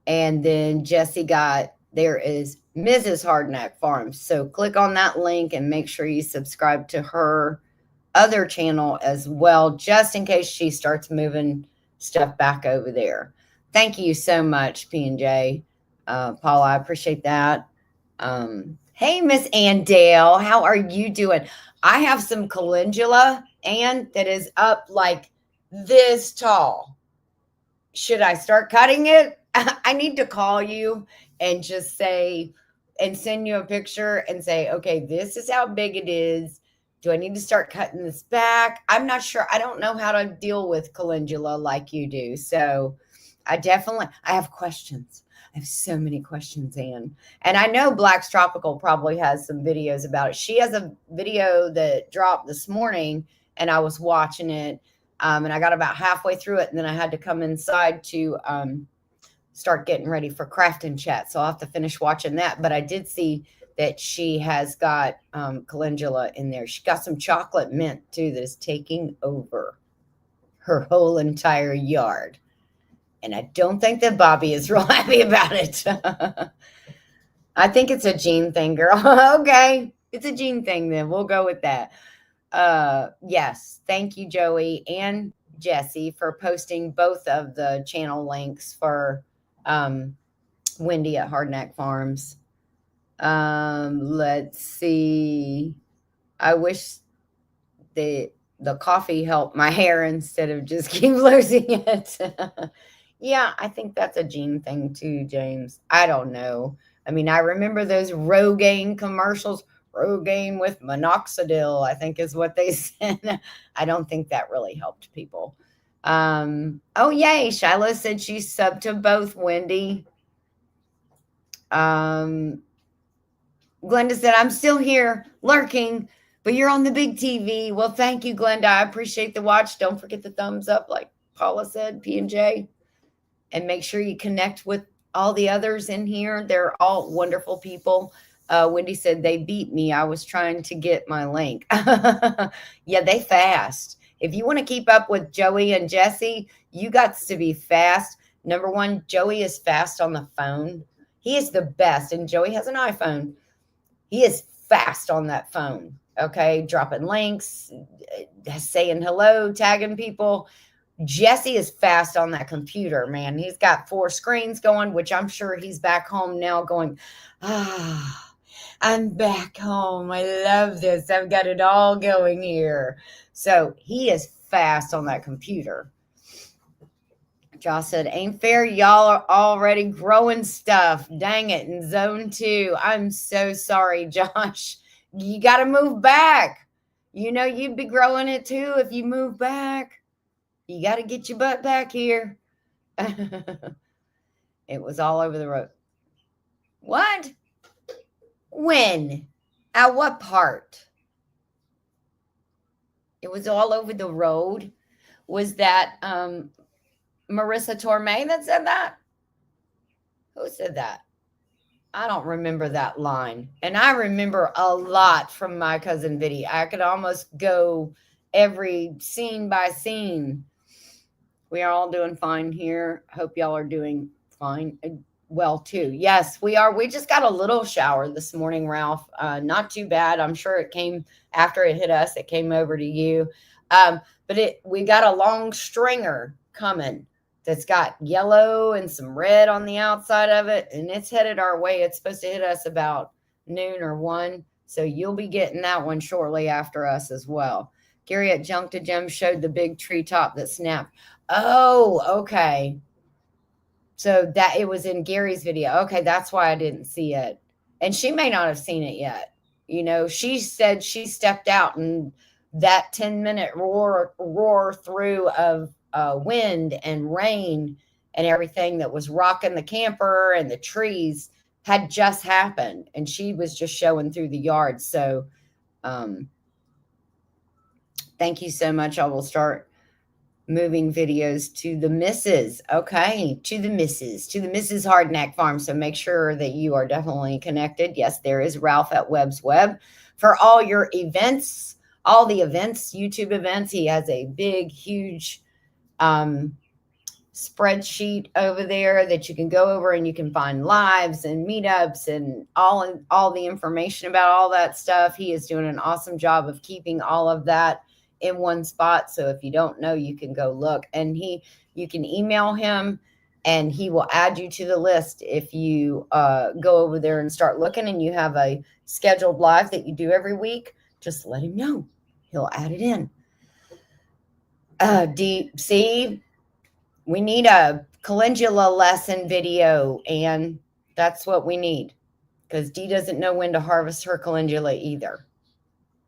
And then there is Mrs. Hardneck Farms. So click on that link and make sure you subscribe to her other channel as well, just in case she starts moving stuff back over there. Thank you so much, P&J. Paula, I appreciate that. Hey, Miss Ann Dale, how are you doing? I have some calendula, Ann, that is up like this tall. Should I start cutting it? I need to call you and just say, and send you a picture and say, okay, this is how big it is. Do I need to start cutting this back? I'm not sure. I don't know how to deal with calendula like you do. So I have questions. I have so many questions, Anne. And I know Black's Tropical probably has some videos about it. She has a video that dropped this morning and I was watching it. And I got about halfway through it and then I had to come inside to start getting ready for crafting chat. So I'll have to finish watching that. But I did see that she has got calendula in there. She got some chocolate mint too that is taking over her whole entire yard. And I don't think that Bobby is real happy about it. I think it's a gene thing, girl. Okay. It's a gene thing then. We'll go with that. Yes. Thank you, Joey and Jesse, for posting both of the channel links for Wendy at Hardneck Farms. Let's see. I wish the coffee helped my hair instead of just keep losing it. Yeah, I think that's a gene thing too, James. I don't know. I mean, I remember those Rogaine commercials. Rogaine with minoxidil, I think is what they said. I don't think that really helped people. Oh yay, Shiloh said she subbed to both, Wendy. Glenda said, I'm still here lurking, but you're on the big TV. Well, thank you, Glenda. I appreciate the watch. Don't forget the thumbs up, like Paula said, P&J. And make sure you connect with all the others in here. They're all wonderful people. Wendy said, they beat me. I was trying to get my link. Yeah, they fast. If you want to keep up with Joey and Jesse, you got to be fast. Number one, Joey is fast on the phone. He is the best. And Joey has an iPhone. He is fast on that phone. Okay. Dropping links, saying hello, tagging people. Jesse is fast on that computer, man. He's got 4 screens going, which I'm sure he's back home now going, I'm back home. I love this. I've got it all going here. So he is fast on that computer. Josh said, ain't fair. Y'all are already growing stuff. Dang it. In zone 2. I'm so sorry, Josh. You got to move back. You'd be growing it too if you move back. You got to get your butt back here. It was all over the road. What? When? At what part? It was all over the road. Was that Marissa Torme that said that? Who said that? I don't remember that line. And I remember a lot from My Cousin Vinny. I could almost go every scene by scene. We are all doing fine here. Hope y'all are doing fine. Well, too. Yes, we are. We just got a little shower this morning, Ralph. Not too bad. I'm sure it came after it hit us. It came over to you. But we got a long stringer coming that's got yellow and some red on the outside of it, and it's headed our way. It's supposed to hit us about noon or 1, so you'll be getting that one shortly after us as well. Gary at Junk to Gem showed the big treetop that snapped. Oh, okay. So that it was in Gary's video. Okay, that's why I didn't see it. And she may not have seen it yet. She said she stepped out and that 10-minute roar through of wind and rain and everything that was rocking the camper and the trees had just happened. And she was just showing through the yard. So thank you so much. I will start moving videos to the missus. Okay, to the Mrs. Hardneck Farm. So make sure that you are definitely connected. Yes, there is Ralph at Webb's Web for all your events, all the events, YouTube events. He has a big, huge spreadsheet over there that you can go over and you can find lives and meetups and all the information about all that stuff. He is doing an awesome job of keeping all of that in one spot. So if you don't know, you can go look, and you can email him and he will add you to the list. If you go over there and start looking and you have a scheduled live that you do every week, just let him know. He'll add it in. See, we need a calendula lesson video, and that's what we need, because Dee doesn't know when to harvest her calendula either.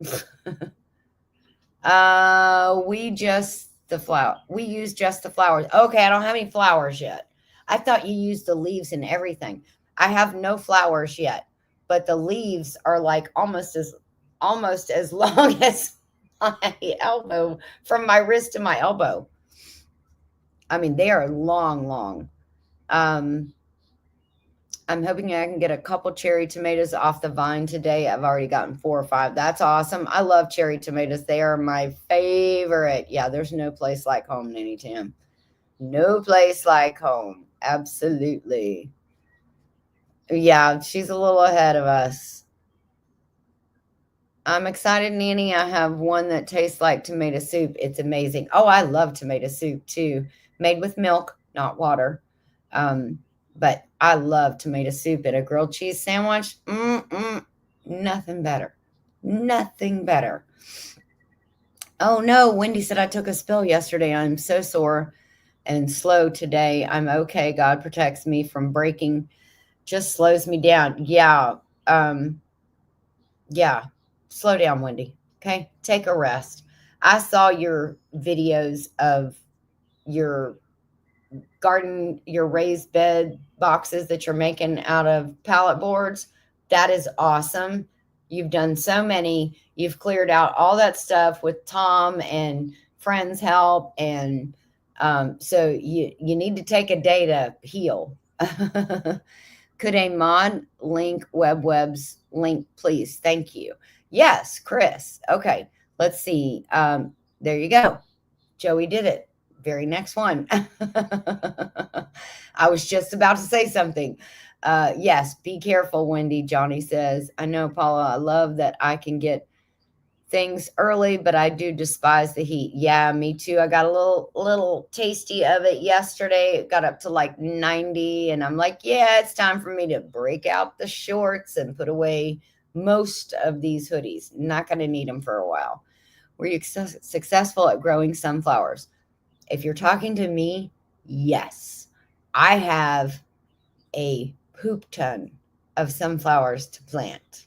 We use just the flowers. Okay, I don't have any flowers yet. I thought you used the leaves and everything. I have no flowers yet, but the leaves are like almost as long as my elbow, from my wrist to my elbow. I mean, they are long. I'm hoping I can get a couple cherry tomatoes off the vine today. I've already gotten 4 or 5. That's awesome. I love cherry tomatoes. They are my favorite. Yeah, there's no place like home, Nanny Tam. No place like home. Absolutely. Yeah, she's a little ahead of us. I'm excited, Nanny. I have one that tastes like tomato soup. It's amazing. Oh, I love tomato soup too. Made with milk, not water. But I love tomato soup and a grilled cheese sandwich. Nothing better. Nothing better. Oh no, Wendy said I took a spill yesterday. I'm so sore and slow today. I'm okay. God protects me from breaking. Just slows me down. Yeah. Yeah. Slow down, Wendy. Okay. Take a rest. I saw your videos of your garden, your raised bed boxes that you're making out of pallet boards. That is awesome. You've done so many. You've cleared out all that stuff with Tom and friends' help. And so you need to take a day to heal. Could a mod link Web's link, please? Thank you. Yes, Chris. Okay, let's see. There you go. Joey did it. Very next one. I was just about to say something. Yes, be careful, Wendy. Johnny says, I know, Paula, I love that I can get things early, but I do despise the heat. Yeah, me too. I got a little tasty of it yesterday. It got up to like 90, and I'm like, yeah, it's time for me to break out the shorts and put away most of these hoodies. Not going to need them for a while. Were you successful at growing sunflowers? If you're talking to me, yes. I have a poop ton of sunflowers to plant,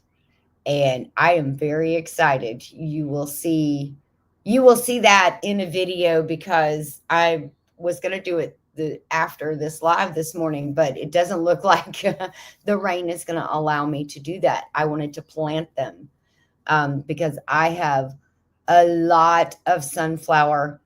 and I am very excited. You will see that in a video, because I was going to do it after this live this morning, but it doesn't look like the rain is going to allow me to do that. I wanted to plant them because I have a lot of sunflower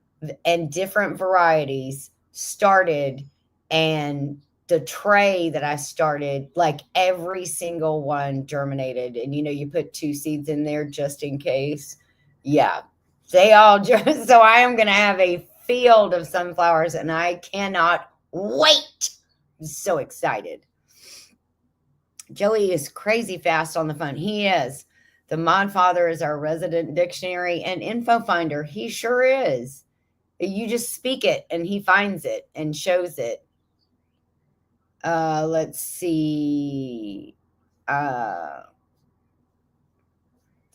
and different varieties started, and the tray that I started, like every single one germinated. And you put 2 seeds in there just in case. Yeah, they all just, so I am going to have a field of sunflowers and I cannot wait. I'm so excited. Joey is crazy fast on the phone. He is. The Mod Father is our resident dictionary and info finder. He sure is. You just speak it and he finds it and shows it. Let's see. The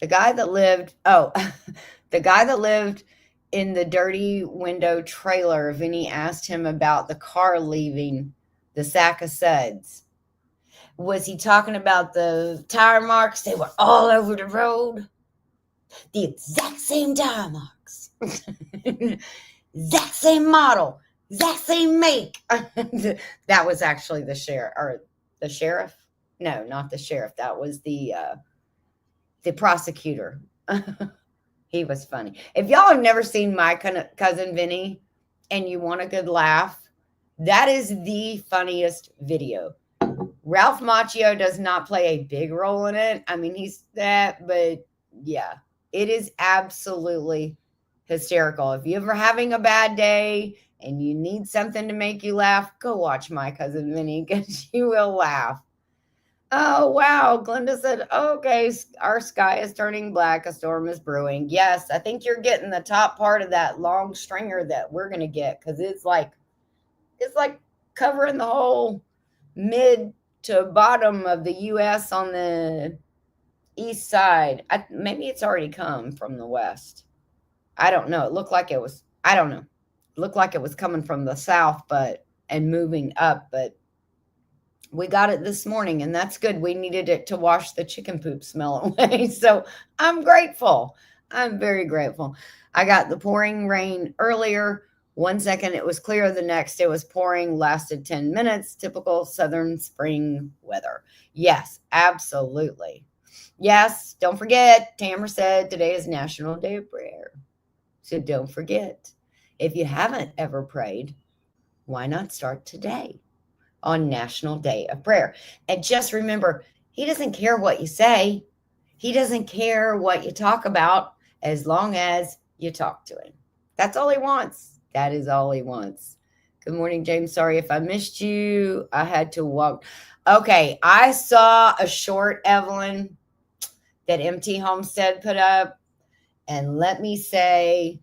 guy that lived, the guy that lived in the dirty window trailer, Vinny asked him about the car leaving the sack of suds. Was he talking about the tire marks? They were all over the road. The exact same tire marks. Exact same model. Exact same make. That was actually the sheriff, or the sheriff? No, not the sheriff. That was the prosecutor. He was funny. If y'all have never seen My Cousin Vinny and you want a good laugh, that is the funniest video. Ralph Macchio does not play a big role in it. I mean, he's that, but yeah, it is absolutely hysterical. If you're ever having a bad day and you need something to make you laugh, go watch My Cousin Vinny because you will laugh. Oh, wow. Glenda said, okay, our sky is turning black. A storm is brewing. Yes, I think you're getting the top part of that long stringer that we're going to get because it's like covering the whole mid to bottom of the U.S. on the east side. Maybe it's already come from the west. I don't know. It looked like it was, I don't know. It looked like it was coming from the south, and moving up, but we got it this morning, and that's good. We needed it to wash the chicken poop smell away. So I'm grateful. I'm very grateful. I got the pouring rain earlier. 1 second it was clear, the next it was pouring, lasted 10 minutes. Typical southern spring weather. Yes, absolutely. Yes, don't forget, Tamara said today is National Day of Prayer. So don't forget. If you haven't ever prayed, why not start today on National Day of Prayer? And just remember, he doesn't care what you say. He doesn't care what you talk about as long as you talk to him. That's all he wants. That is all he wants. Good morning, James. Sorry if I missed you. I had to walk. Okay, I saw a short, Evelyn, that MT Homestead put up. And let me say,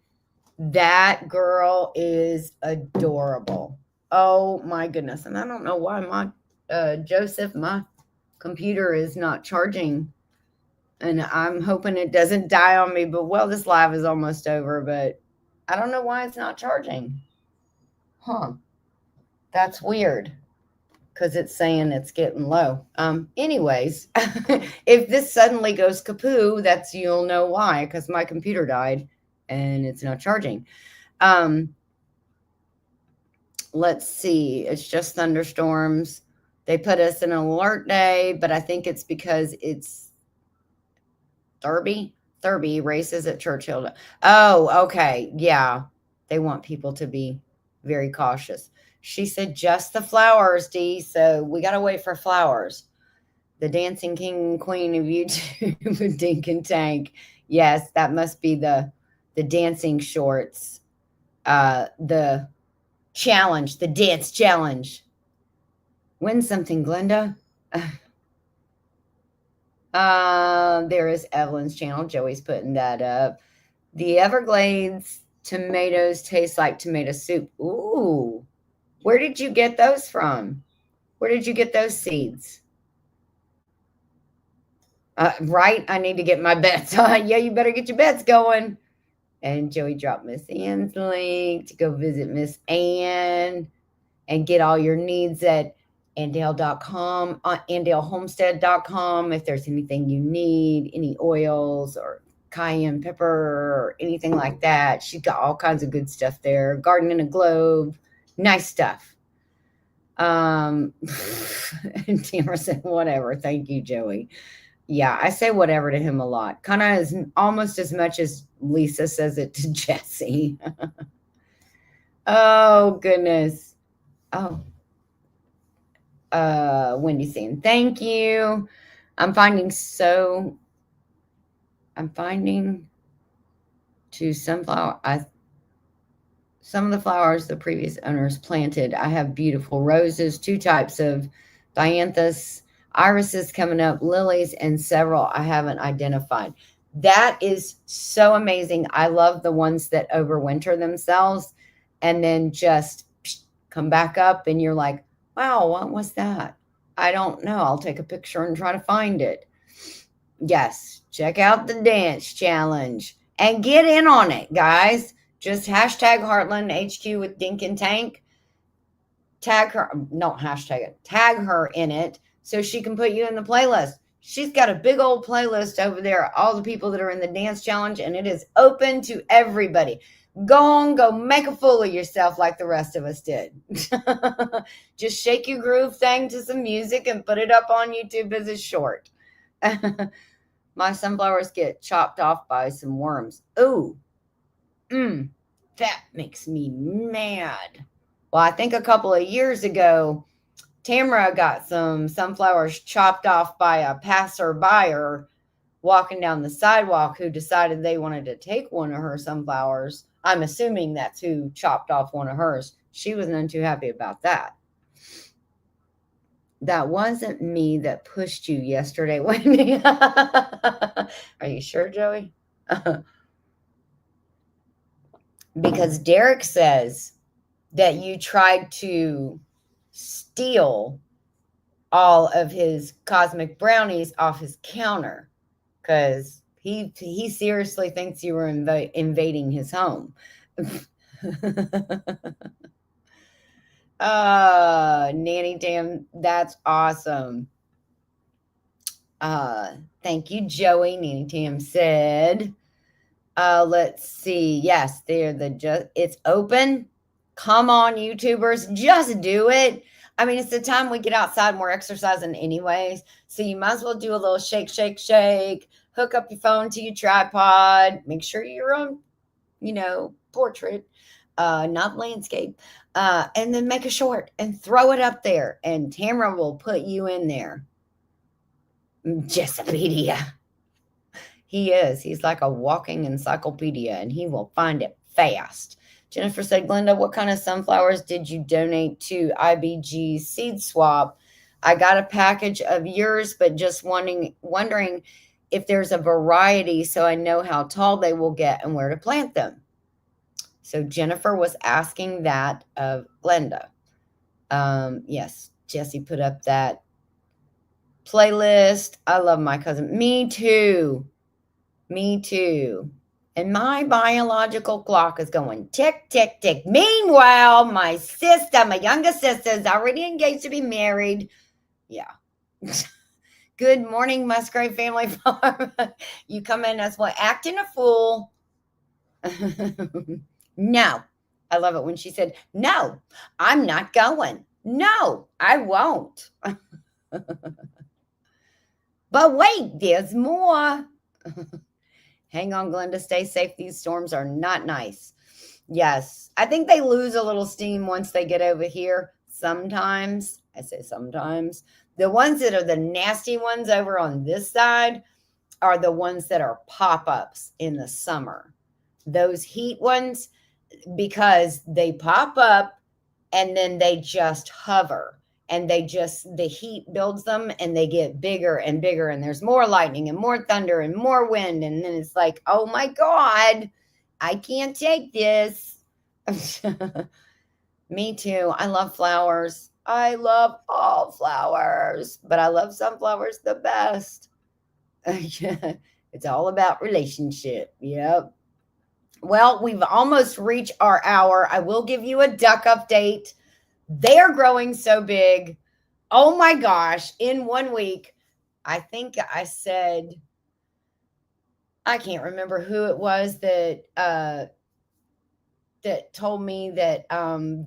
that girl is adorable. Oh, my goodness. And I don't know why Joseph, my computer is not charging. And I'm hoping it doesn't die on me. But, well, this live is almost over. But I don't know why it's not charging. Huh. That's weird. Because it's saying it's getting low. Anyways, if this suddenly goes kapoo, you'll know why. Because my computer died and it's not charging. Let's see. It's just thunderstorms. They put us in an alert day, but I think it's because it's Thurby races at Churchill. Oh, okay. Yeah. They want people to be very cautious. She said just the flowers, Dee. So we got to wait for flowers. The dancing king and queen of YouTube, Dink and Tank. Yes, that must be the dancing shorts. The challenge, the dance challenge. Win something, Glenda. There is Evelyn's channel. Joey's putting that up. The Everglades tomatoes taste like tomato soup. Ooh. Where did you get those from? Where did you get those seeds? Right? I need to get my bets. Yeah, you better get your bets going. And Joey dropped Miss Ann's link to go visit Miss Ann and get all your needs at Andale.com, AndaleHomestead.com. If there's anything you need, any oils or cayenne pepper or anything like that, she's got all kinds of good stuff there. Garden in a Globe, nice stuff. And Tamara said, whatever. Thank you, Joey. Yeah, I say whatever to him a lot. Kind of as almost as much as Lisa says it to Jesse. Oh goodness. Oh, Wendy saying thank you. I'm finding so I'm finding to sunflower. Some of the flowers the previous owners planted. I have beautiful roses, two types of dianthus, irises coming up, lilies, and several I haven't identified. That is so amazing. I love the ones that overwinter themselves and then just come back up, and you're like, wow, what was that? I don't know. I'll take a picture and try to find it. Yes, check out the dance challenge and get in on it, guys. Just hashtag Heartland HQ with Dink and Tank. Tag her, not hashtag it, tag her in it so she can put you in the playlist. She's got a big old playlist over there, all the people that are in the dance challenge, and it is open to everybody. Go on, go make a fool of yourself like the rest of us did. Just shake your groove thing to some music and put it up on YouTube as a short. My sunflowers get chopped off by some worms. Ooh, that makes me mad. Well, I think a couple of years ago, Tamara got some sunflowers chopped off by a passerby walking down the sidewalk who decided they wanted to take one of her sunflowers. I'm assuming that's who chopped off one of hers. She was none too happy about that. That wasn't me that pushed you yesterday, Wendy. Are you sure, Joey? Because Derek says that you tried to steal all of his cosmic brownies off his counter because he seriously thinks you were invading his home. Nanny Tam, that's awesome. Thank you, Joey. Nanny Tam said. Let's see. Yes, it's open. Come on, YouTubers, just do it. I mean, it's the time we get outside and we're exercising anyways. So you might as well do a little shake, shake, shake. Hook up your phone to your tripod. Make sure you're on, portrait, not landscape. And then make a short and throw it up there. And Tamara will put you in there. Jessopedia. He is. He's like a walking encyclopedia, and he will find it fast. Jennifer said, Glenda, what kind of sunflowers did you donate to IBG Seed Swap? I got a package of yours, but just wondering if there's a variety so I know how tall they will get and where to plant them. So Jennifer was asking that of Glenda. Yes, Jesse put up that playlist. I love my cousin. Me too. Me too. And my biological clock is going tick, tick, tick. Meanwhile, my youngest sister, is already engaged to be married. Yeah. Good morning, Musgrave Family Farm. You come in as what? Acting a fool. No. I love it when she said, no, I'm not going. No, I won't. But wait, there's more. Hang on, Glenda. Stay safe. These storms are not nice. Yes. I think they lose a little steam once they get over here. Sometimes. I say sometimes. The ones that are the nasty ones over on this side are the ones that are pop-ups in the summer. Those heat ones, because they pop up and then they just hover. And the heat builds them and they get bigger and bigger. And there's more lightning and more thunder and more wind. And then it's like, oh my God, I can't take this. Me too. I love flowers. I love all flowers, but I love sunflowers the best. It's all about relationship. Yep. Well, we've almost reached our hour. I will give you a duck update. They're growing so big. Oh my gosh. In 1 week, I think I said, I can't remember who it was that that told me that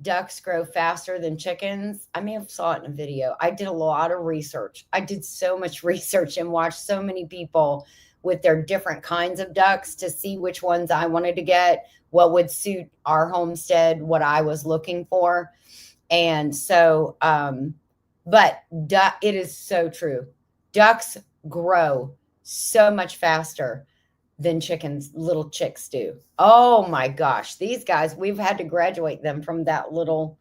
ducks grow faster than chickens. I may have saw it in a video. I did a lot of research. I did so much research and watched so many people with their different kinds of ducks to see which ones I wanted to get, what would suit our homestead, what I was looking for. And so, but it is so true. Ducks grow so much faster than chickens, little chicks do. Oh my gosh, these guys, we've had to graduate them from that little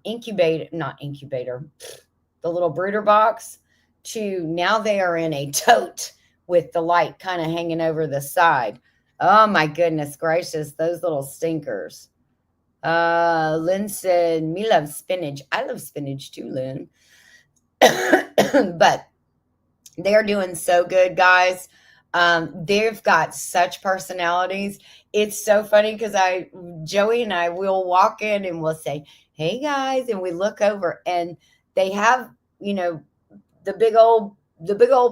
incubator, not incubator, the little brooder box to now they are in a tote with the light kind of hanging over the side. Oh my goodness gracious, those little stinkers. Lynn said, me love spinach. I love spinach too, Lynn. But they're doing so good, guys. They've got such personalities. It's so funny because Joey and I will walk in and we'll say, "Hey guys," and we look over and they have, you know, the big old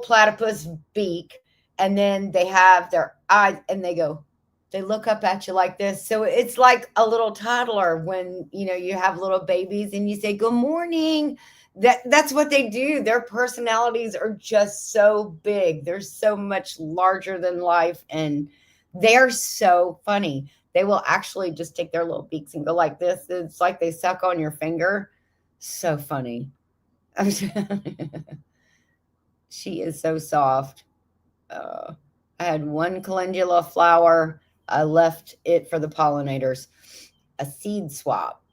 platypus beak, and then they have their eyes, and they look up at you like this. So it's like a little toddler when you have little babies and you say good morning. That's what they do. Their personalities are just so big. They're so much larger than life, and they're so funny. They will actually just take their little beaks and go like this. It's like they suck on your finger. So funny. She is so soft. I had one calendula flower. I left it for the pollinators. A seed swap.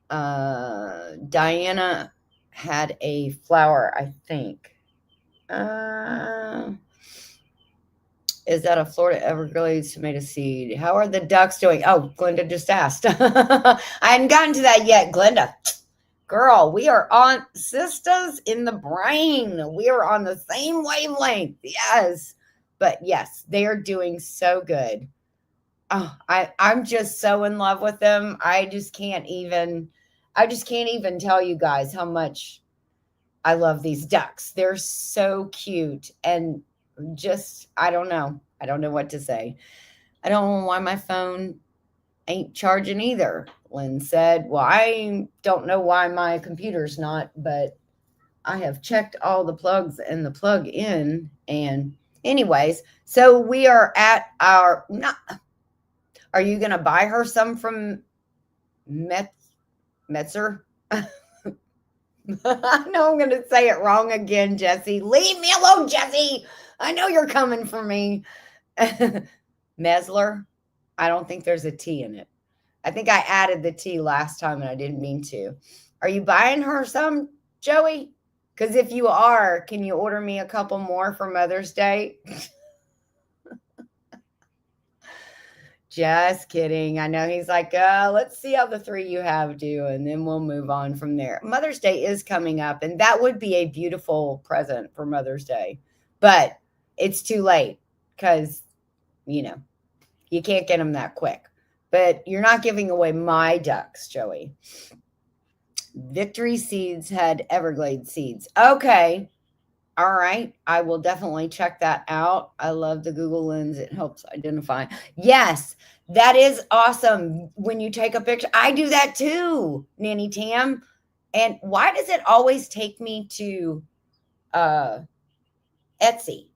Diana had a flower, I think. Is that a Florida Everglades tomato seed? How are the ducks doing? Oh, Glenda just asked. I hadn't gotten to that yet, Glenda. Girl, we are on sisters in the brain. We are on the same wavelength. Yes. But yes, they are doing so good. Oh, I'm just so in love with them. I just can't even tell you guys how much I love these ducks. They're so cute and just I don't know. I don't know what to say. I don't know why my phone ain't charging either. Lynn said, well, I don't know why my computer's not, but I have checked all the plugs and the plug in. And anyways, so we are at our, not, are you going to buy her some from Metzer? I know I'm going to say it wrong again, Jesse. Leave me alone, Jesse. I know you're coming for me. Mesler. I don't think there's a T in it. I think I added the T last time and I didn't mean to. Are you buying her some, Joey? Because if you are, can you order me a couple more for Mother's Day? Just kidding. I know he's like, let's see how the three you have do, and then we'll move on from there. Mother's Day is coming up, and that would be a beautiful present for Mother's Day. But it's too late because, you can't get them that quick. But you're not giving away my ducks, Joey. Victory Seeds had Everglade seeds. Okay. All right. I will definitely check that out. I love the Google Lens. It helps identify. Yes, that is awesome. When you take a picture, I do that too, Nanny Tam. And why does it always take me to Etsy?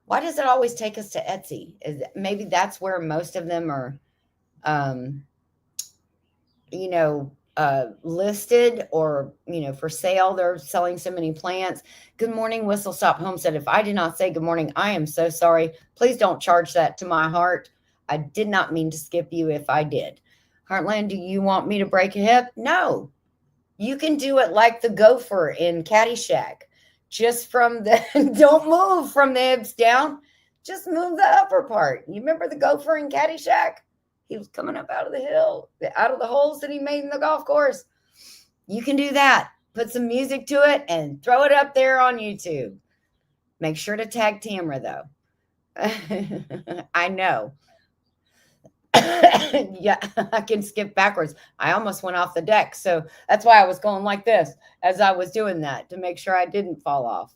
Why does it always take us to Etsy? Maybe that's where most of them are listed or, for sale. They're selling so many plants. Good morning, Whistle Stop Homestead. If I did not say good morning, I am so sorry. Please don't charge that to my heart. I did not mean to skip you if I did. Heartland, do you want me to break a hip? No. You can do it like the gopher in Caddyshack. Just from don't move from the hips down. Just move the upper part. You remember the gopher in Caddyshack? He was coming up out of the hill, out of the holes that he made in the golf course. You can do that. Put some music to it and throw it up there on YouTube. Make sure to tag Tamra, though. I know. Yeah, I can skip backwards. I almost went off the deck. So that's why I was going like this as I was doing that to make sure I didn't fall off.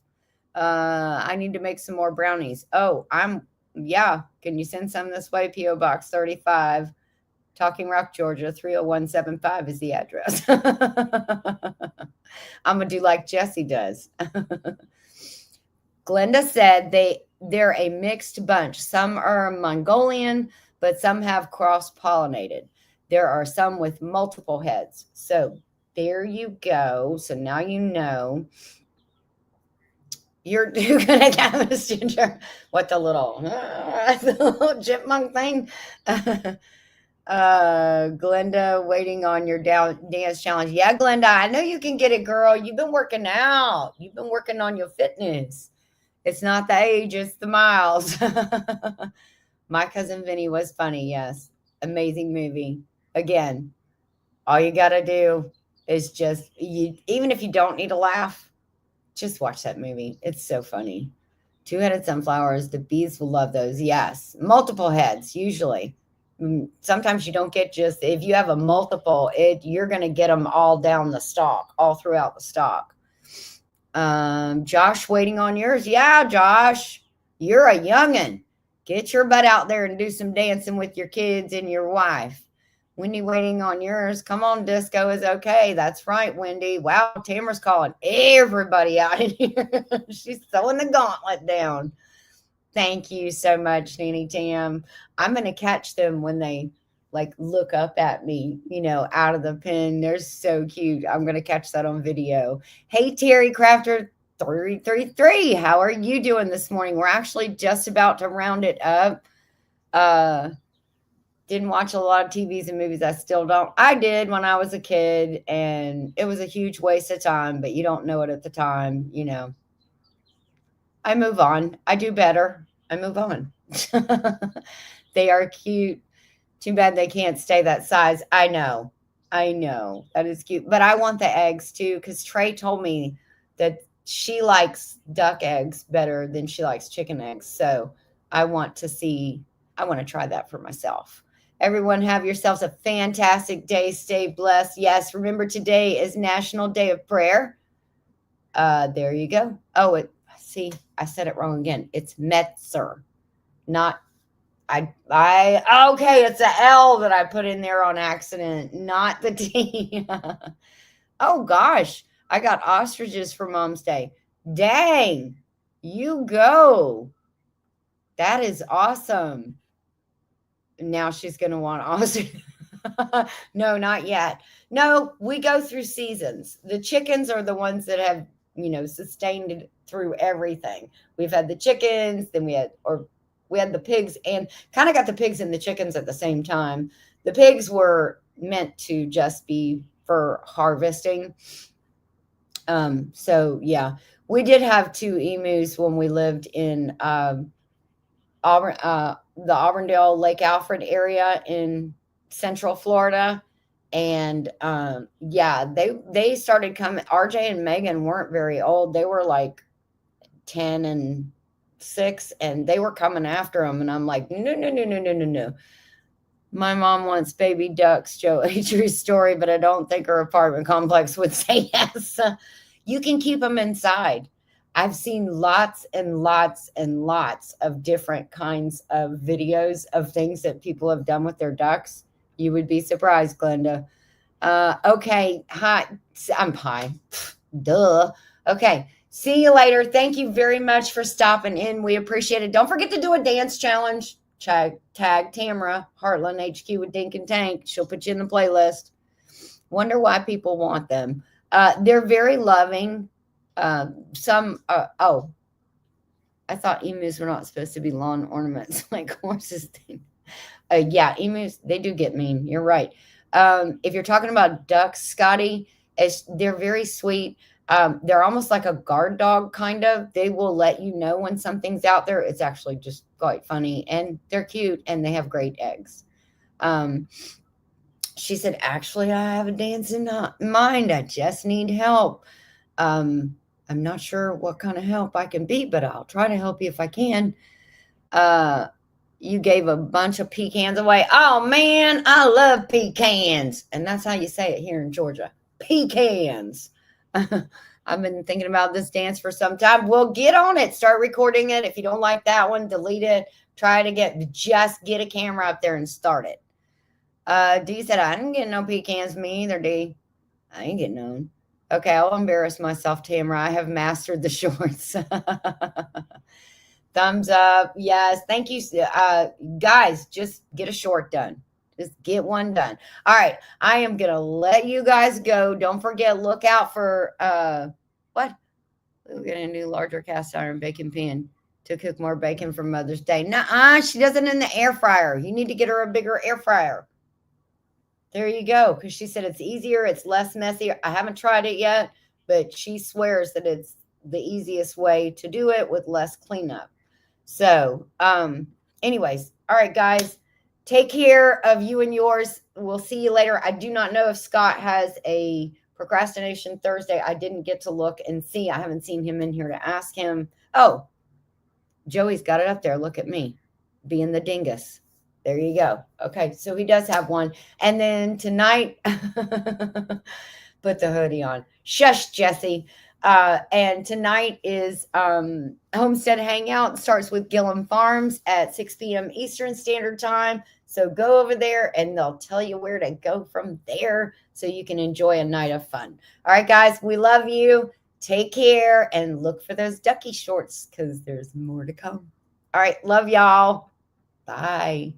I need to make some more brownies. Oh, yeah. Can you send some this way? P.O. Box 35. Talking Rock, Georgia, 30175 is the address. I'm gonna do like Jesse does. Glenda said they're a mixed bunch. Some are Mongolian, but some have cross-pollinated. There are some with multiple heads. So there you go. So now you know. You're gonna get Miss Ginger. What the little chipmunk thing? Glenda waiting on your dance challenge. Yeah, Glenda, I know you can get it, girl. You've been working out. You've been working on your fitness. It's not the age, it's the miles. My Cousin Vinny was funny, yes. Amazing movie. Again, all you got to do is just, even if you don't need to laugh, just watch that movie. It's so funny. Two-headed sunflowers, the bees will love those. Yes, multiple heads, usually. Sometimes you don't get just, if you have a multiple, you're going to get them all down the stalk, all throughout the stalk. Josh waiting on yours. Yeah, Josh, you're a youngin'. Get your butt out there and do some dancing with your kids and your wife. Wendy waiting on yours. Come on, disco is okay. That's right, Wendy. Wow, Tamara's calling everybody out in here. She's throwing the gauntlet down. Thank you so much, Nanny Tam. I'm going to catch them when they like look up at me, out of the pen. They're so cute. I'm going to catch that on video. Hey, Terry Crafter 333. How are you doing this morning? We're actually just about to round it up. Didn't watch a lot of TVs and movies. I still don't. I did when I was a kid, and it was a huge waste of time, but you don't know it at the time, I move on. I do better. I move on. They are cute. Too bad they can't stay that size. I know. That is cute. But I want the eggs too, because Trey told me that she likes duck eggs better than she likes chicken eggs. So I want to try that for myself. Everyone have yourselves a fantastic day. Stay blessed. Yes, remember today is National Day of Prayer. There you go. Oh, see, I said it wrong again. It's Metzer, not okay, it's a L that I put in there on accident, not the T. Oh gosh, I got ostriches for Mom's Day. Dang, you go. That is awesome. Now she's going to want ostrich. No, not yet. No, we go through seasons. The chickens are the ones that have, sustained it through everything. We've had the chickens, then we had the pigs, and kind of got the pigs and the chickens at the same time. The pigs were meant to just be for harvesting. So yeah, we did have 2 emus when we lived in Auburn, the Auburndale, Lake Alfred area in Central Florida. And yeah, they started coming. RJ and Megan weren't very old. They were like 10 and 6, and they were coming after them. And I'm like, no. My mom wants baby ducks, Joe True story, but I don't think her apartment complex would say yes. You can keep them inside. I've seen lots and lots and lots of different kinds of videos of things that people have done with their ducks. You would be surprised, Glenda. Okay. Hi. I'm high. Duh. Okay. See you later. Thank you very much for stopping in. We appreciate it. Don't forget to do a dance challenge. Tag Tamara, Heartland HQ with Dink and Tank. She'll put you in the playlist. Wonder why people want them. They're very loving. I thought emus were not supposed to be lawn ornaments like horses. Yeah, emus, they do get mean. You're right. If you're talking about ducks, Scotty, they're very sweet. They're almost like a guard dog, kind of. They will let you know when something's out there. It's actually just quite funny, and they're cute, and they have great eggs. She said, actually, I have a dance in mind. I just need help. I'm not sure what kind of help I can be, but I'll try to help you if I can. You gave a bunch of pecans away. Oh, man, I love pecans. And that's how you say it here in Georgia. Pecans. I've been thinking about this dance for some time. Well, get on it. Start recording it. If you don't like that one, delete it. Try to just get a camera up there and start it. D said, I didn't get no pecans, me either, D. I ain't getting none. Okay, I'll embarrass myself, Tamara. I have mastered the shorts. Thumbs up. Yes. Thank you. Guys, just get a short done. Just get one done. All right. I am going to let you guys go. Don't forget, look out for what? We're going to do larger cast iron bacon pan to cook more bacon for Mother's Day. Nuh-uh, she does it in the air fryer. You need to get her a bigger air fryer. There you go. Because she said it's easier, it's less messy. I haven't tried it yet, but she swears that it's the easiest way to do it with less cleanup. So, anyways, all right, guys, take care of you and yours. We'll see you later. I do not know if Scott has a procrastination Thursday. I didn't get to look and see. I haven't seen him in here to ask him. Oh, Joey's got it up there. Look at me being the dingus. There you go. Okay, so he does have one. And then tonight, put the hoodie on. Shush, Jesse. And tonight is Homestead Hangout. It starts with Gillum Farms at 6 p.m. Eastern Standard Time. So go over there and they'll tell you where to go from there so you can enjoy a night of fun. All right, guys, we love you. Take care and look for those ducky shorts because there's more to come. All right, love y'all. Bye.